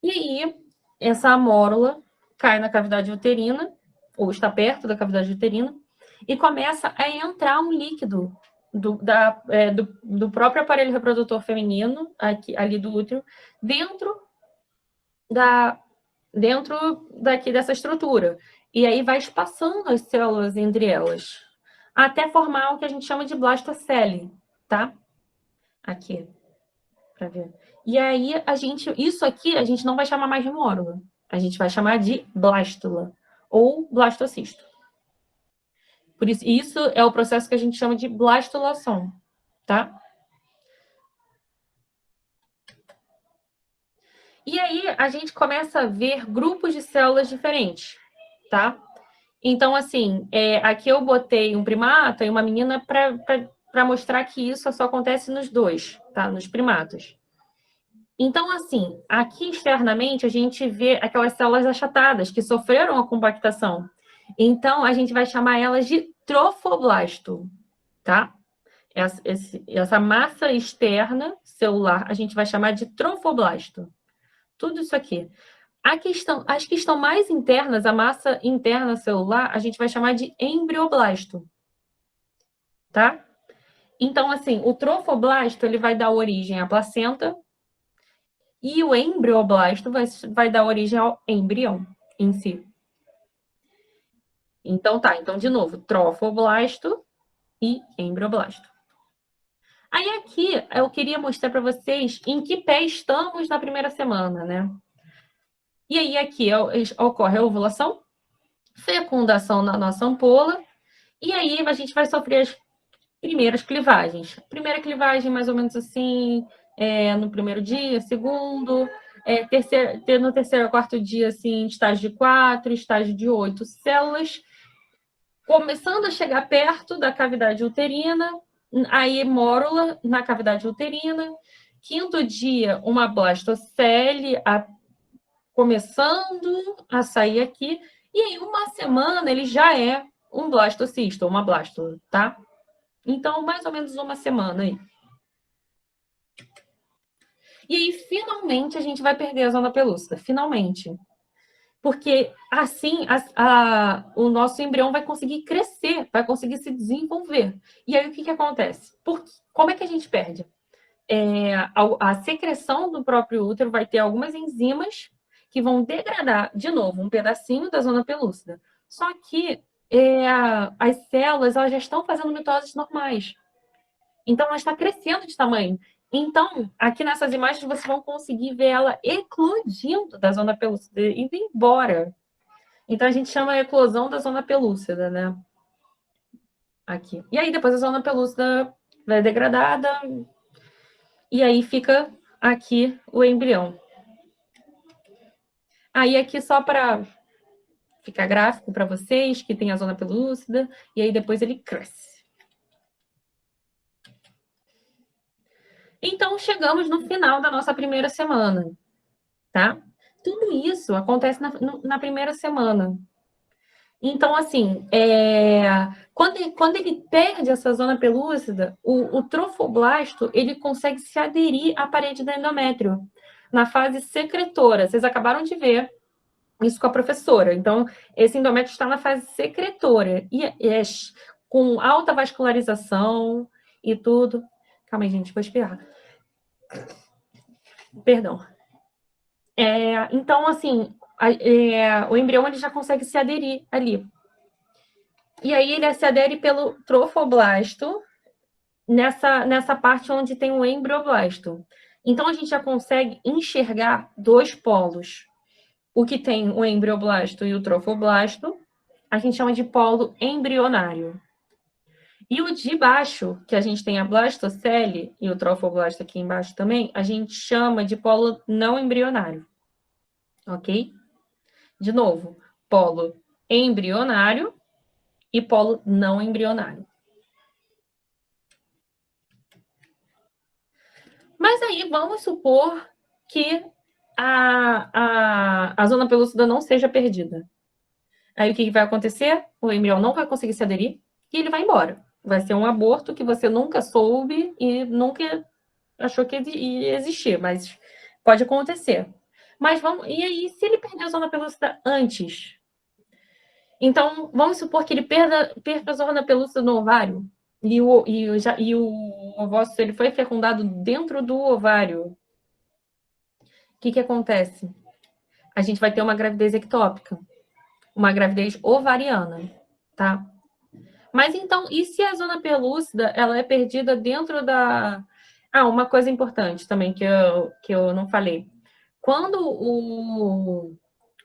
E aí, essa amórula cai na cavidade uterina, ou está perto da cavidade uterina, e começa a entrar um líquido do próprio aparelho reprodutor feminino, ali do útero, dentro dessa estrutura. E aí vai espaçando as células entre elas, até formar o que a gente chama de blastocele, tá? Aqui, para ver. E aí, isso aqui a gente não vai chamar mais de mórula, a gente vai chamar de blástula, ou blastocisto. Por isso é o processo que a gente chama de blastulação, tá? E aí a gente começa a ver grupos de células diferentes, tá? Então, assim, aqui eu botei um primata e uma menina para mostrar que isso só acontece nos dois, tá? Nos primatas. Então, assim, aqui externamente a gente vê aquelas células achatadas que sofreram a compactação. Então, a gente vai chamar elas de trofoblasto, tá? Essa massa externa celular a gente vai chamar de trofoblasto. Tudo isso aqui. As que estão mais internas, a massa interna celular, a gente vai chamar de embrioblasto, tá? Então, assim, o trofoblasto ele vai dar origem à placenta e o embrioblasto vai dar origem ao embrião em si. Então, tá. Então, de novo, trofoblasto e embrioblasto. Aí, aqui, eu queria mostrar para vocês em que pé estamos na primeira semana, né? E aí, aqui ocorre a ovulação, fecundação na nossa ampola, e aí a gente vai sofrer as primeiras clivagens. Primeira clivagem, mais ou menos assim, no primeiro dia, segundo, no terceiro ou quarto dia, assim, estágio de 4, estágio de 8 células, começando a chegar perto da cavidade uterina, aí mórula na cavidade uterina, quinto dia, uma blastocele começando a sair aqui, e aí uma semana ele já é um blastocisto, uma blástula, tá? Então, mais ou menos uma semana aí. E aí, finalmente, a gente vai perder a zona pelúcida. Finalmente. Porque, assim, o nosso embrião vai conseguir crescer, vai conseguir se desenvolver. E aí, o que acontece? Como é que a gente perde? A secreção do próprio útero vai ter algumas enzimas que vão degradar, de novo, um pedacinho da zona pelúcida. Só que as células elas já estão fazendo mitoses normais. Então, ela está crescendo de tamanho. Então, aqui nessas imagens, vocês vão conseguir ver ela eclodindo da zona pelúcida, indo embora. Então, a gente chama a eclosão da zona pelúcida, né? Aqui. E aí, depois a zona pelúcida vai degradada, e aí fica aqui o embrião. Aí, aqui só para ficar gráfico para vocês, que tem a zona pelúcida, e aí depois ele cresce. Então, chegamos no final da nossa primeira semana, tá? Tudo isso acontece na primeira semana. Então, assim, quando ele perde essa zona pelúcida, o trofoblasto, ele consegue se aderir à parede do endométrio, na fase secretora. Vocês acabaram de ver isso com a professora. Então, esse endométrio está na fase secretora, e é com alta vascularização e tudo. Calma aí, gente, vou espirrar. Perdão. Então, assim, o embrião ele já consegue se aderir ali. E aí ele se adere pelo trofoblasto, nessa parte onde tem o embrioblasto. Então, a gente já consegue enxergar dois polos. O que tem o embrioblasto e o trofoblasto, a gente chama de polo embrionário. E o de baixo, que a gente tem a blastocele e o trofoblasto aqui embaixo também, a gente chama de polo não embrionário. Ok? De novo, polo embrionário e polo não embrionário. Mas aí vamos supor que a zona pelúcida não seja perdida. Aí o que vai acontecer? O embrião não vai conseguir se aderir e ele vai embora. Vai ser um aborto que você nunca soube e nunca achou que ia existir, mas pode acontecer. E aí, se ele perder a zona pelúcida antes? Então, vamos supor que ele perca a zona pelúcida no ovário e o ovócito ele foi fecundado dentro do ovário. O que acontece? A gente vai ter uma gravidez ectópica, uma gravidez ovariana, tá? Mas então, e se a zona pelúcida ela é perdida dentro da... uma coisa importante também que eu não falei. Quando o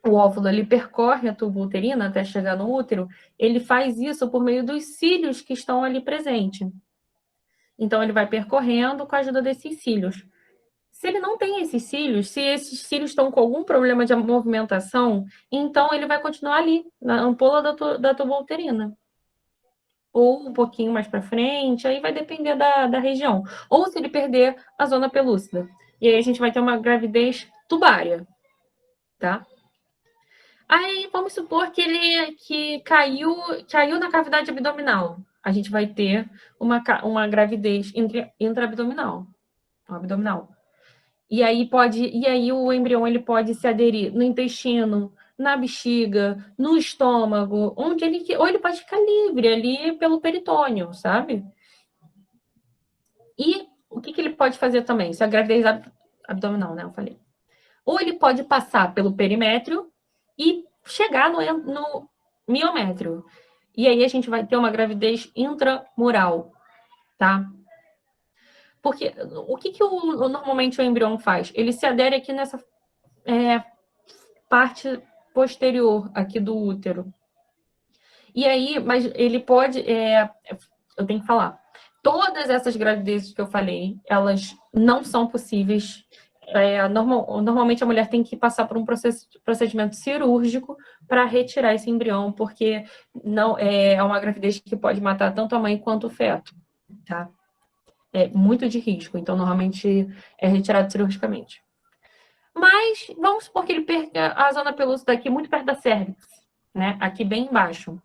óvulo ele percorre a tuba uterina até chegar no útero, ele faz isso por meio dos cílios que estão ali presentes. Então, ele vai percorrendo com a ajuda desses cílios. Se ele não tem esses cílios, se esses cílios estão com algum problema de movimentação, então ele vai continuar ali, na ampola da tuba uterina. Ou um pouquinho mais para frente, aí vai depender da região. Ou se ele perder a zona pelúcida. E aí a gente vai ter uma gravidez tubária, tá? Aí vamos supor que ele caiu na cavidade abdominal. A gente vai ter uma gravidez intraabdominal, abdominal. E aí o embrião ele pode se aderir no intestino, na bexiga, no estômago, ou ele pode ficar livre ali pelo peritônio, sabe? E o que ele pode fazer também? Isso é a gravidez abdominal, né? Eu falei. Ou ele pode passar pelo perimétrio e chegar no miométrio. E aí a gente vai ter uma gravidez intramural, tá? Porque o que normalmente o embrião faz? Ele se adere aqui nessa parte posterior aqui do útero. E aí, mas ele pode... eu tenho que falar. Todas essas gravidezes que eu falei, elas não são possíveis. Normalmente a mulher tem que passar por um procedimento cirúrgico para retirar esse embrião, porque não é uma gravidez que pode matar tanto a mãe quanto o feto, tá? É muito de risco, então normalmente é retirado cirurgicamente. Mas vamos supor que ele perca a zona pelúcida aqui muito perto da cérvix, né? Aqui bem embaixo.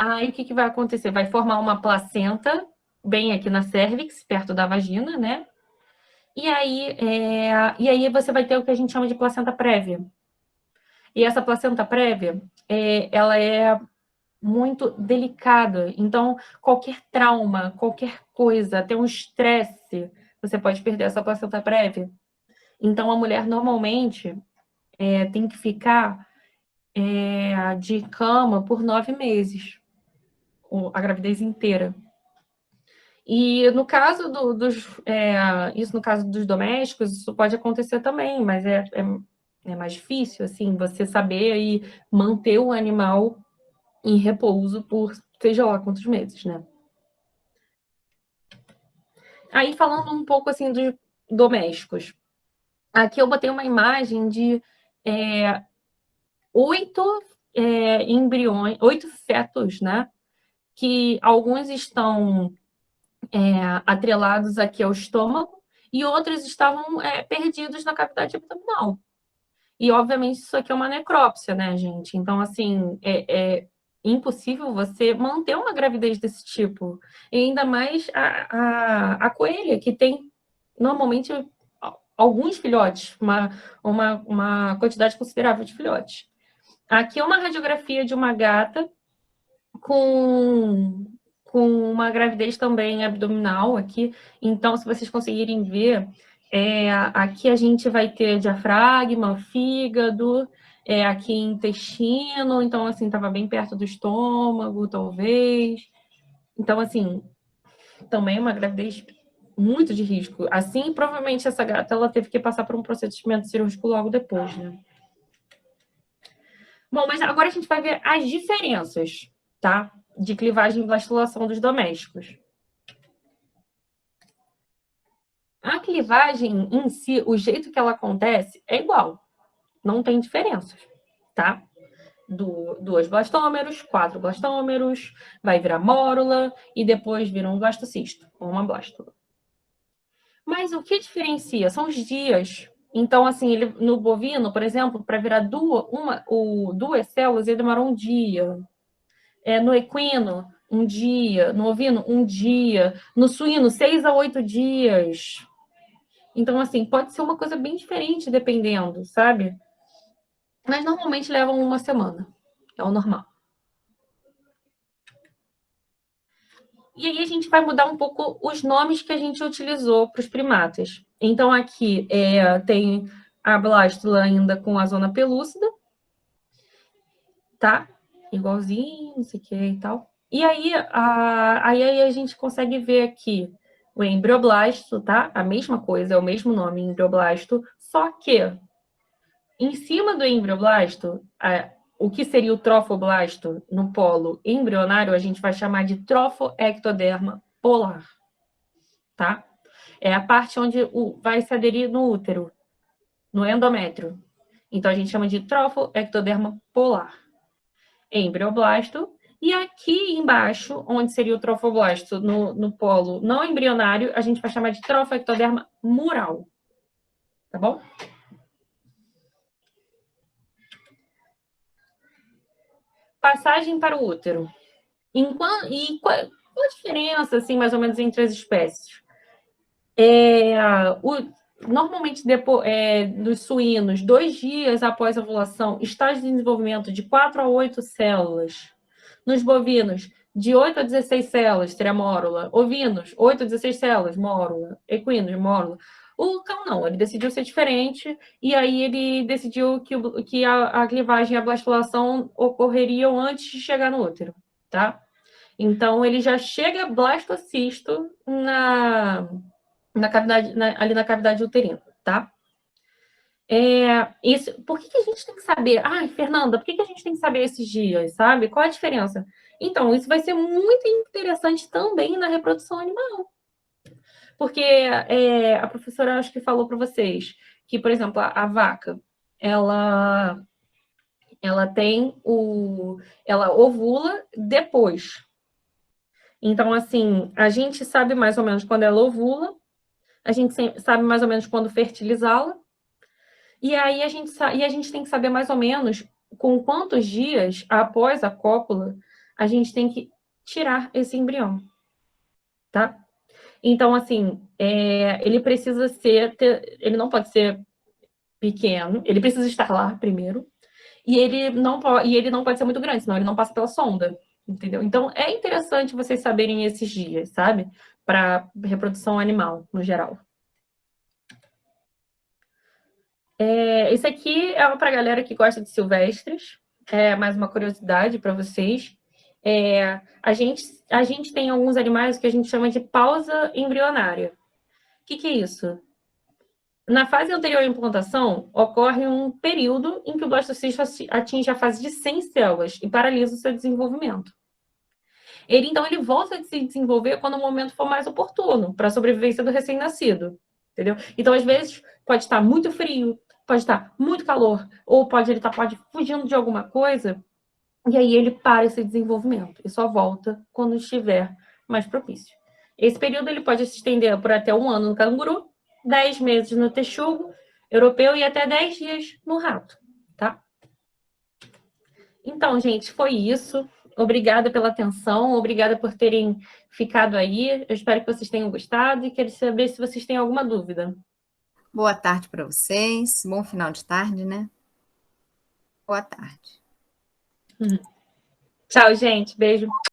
Aí, o que vai acontecer? Vai formar uma placenta bem aqui na cérvix, perto da vagina, né? E aí você vai ter o que a gente chama de placenta prévia. E essa placenta prévia, ela é muito delicada. Então, qualquer trauma, qualquer coisa, até um estresse, você pode perder essa placenta prévia. Então, a mulher normalmente tem que ficar de cama por 9 meses, a gravidez inteira. E no caso isso no caso dos domésticos, isso pode acontecer também, mas é mais difícil, assim, você saber e manter o animal em repouso por seja lá quantos meses, né? Aí, falando um pouco, assim, dos domésticos. Aqui eu botei uma imagem de 8 embriões, 8 fetos, né? Que alguns estão atrelados aqui ao estômago e outros estavam perdidos na cavidade abdominal. E, obviamente, isso aqui é uma necrópsia, né, gente? Então, assim, é impossível você manter uma gravidez desse tipo. E ainda mais a coelha, que tem, normalmente, alguns filhotes, uma quantidade considerável de filhotes. Aqui é uma radiografia de uma gata com uma gravidez também abdominal aqui. Então, se vocês conseguirem ver, aqui a gente vai ter diafragma, fígado, aqui intestino, então, assim, estava bem perto do estômago, talvez. Então, assim, também uma gravidez muito de risco. Assim, provavelmente essa gata, ela teve que passar por um procedimento cirúrgico logo depois, né? Bom, mas agora a gente vai ver as diferenças, tá? De clivagem e blastulação dos domésticos. A clivagem em si, o jeito que ela acontece é igual, não tem diferenças, tá? 2 blastômeros, 4 blastômeros, vai virar mórula e depois vira um blastocisto, ou uma blástula. Mas o que diferencia são os dias. Então, assim, no bovino, por exemplo, para virar duas células, ele demorou um dia. No equino, um dia. No ovino, um dia. No suíno, 6 a 8 dias. Então, assim, pode ser uma coisa bem diferente, dependendo, sabe? Mas normalmente levam uma semana. É o normal. E aí a gente vai mudar um pouco os nomes que a gente utilizou para os primatas. Então, aqui tem a blástula ainda com a zona pelúcida, tá? Igualzinho, não sei o que e tal. E aí a gente consegue ver aqui o embrioblasto, tá? A mesma coisa, é o mesmo nome, embrioblasto, só que em cima do embrioblasto, o que seria o trofoblasto no polo embrionário, a gente vai chamar de trofoectoderma polar, tá? É a parte onde vai se aderir no útero, no endométrio. Então, a gente chama de trofoectoderma polar. Embrioblasto. E aqui embaixo, onde seria o trofoblasto, no polo não embrionário, a gente vai chamar de trofoectoderma mural. Tá bom? Passagem para o útero. Qual a diferença, assim, mais ou menos, entre as espécies? Normalmente, dos suínos, 2 dias após a ovulação, estágio de desenvolvimento de 4 a 8 células. Nos bovinos, de 8 a 16 células, seria mórula. Ovinos, 8 a 16 células, mórula. Equinos, mórula. O cão não, ele decidiu ser diferente, e aí ele decidiu que a clivagem e a blastulação ocorreriam antes de chegar no útero, tá? Então, ele já chega blastocisto ali na cavidade uterina, tá? Por que a gente tem que saber? Ai, Fernanda, por que a gente tem que saber esses dias, sabe? Qual a diferença? Então, isso vai ser muito interessante também na reprodução animal. Porque a professora, acho que falou para vocês que, por exemplo, a vaca, ela ovula depois. Então, assim, a gente sabe mais ou menos quando ela ovula, a gente sabe mais ou menos quando fertilizá-la, e aí a gente tem que saber mais ou menos com quantos dias após a cópula a gente tem que tirar esse embrião, tá? Então, assim, ele precisa ele não pode ser pequeno, ele precisa estar lá primeiro, e ele não pode ser muito grande, senão ele não passa pela sonda, entendeu? Então, é interessante vocês saberem esses dias, sabe? Para reprodução animal, no geral. Esse aqui é para a galera que gosta de silvestres, mais uma curiosidade para vocês. A gente tem alguns animais que a gente chama de pausa embrionária. O que é isso? Na fase anterior à implantação, ocorre um período em que o blastocisto atinge a fase de 100 células e paralisa o seu desenvolvimento. Então, ele volta a se desenvolver quando o momento for mais oportuno para a sobrevivência do recém-nascido, entendeu? Então, às vezes, pode estar muito frio, pode estar muito calor, ou ele pode fugindo de alguma coisa, e aí ele para esse desenvolvimento e só volta quando estiver mais propício. Esse período ele pode se estender por até 1 ano no canguru, 10 meses no texugo europeu e até 10 dias no rato, tá? Então, gente, foi isso. Obrigada pela atenção, obrigada por terem ficado aí. Eu espero que vocês tenham gostado e quero saber se vocês têm alguma dúvida. Boa tarde para vocês. Bom final de tarde, né? Boa tarde. Tchau, gente. Beijo.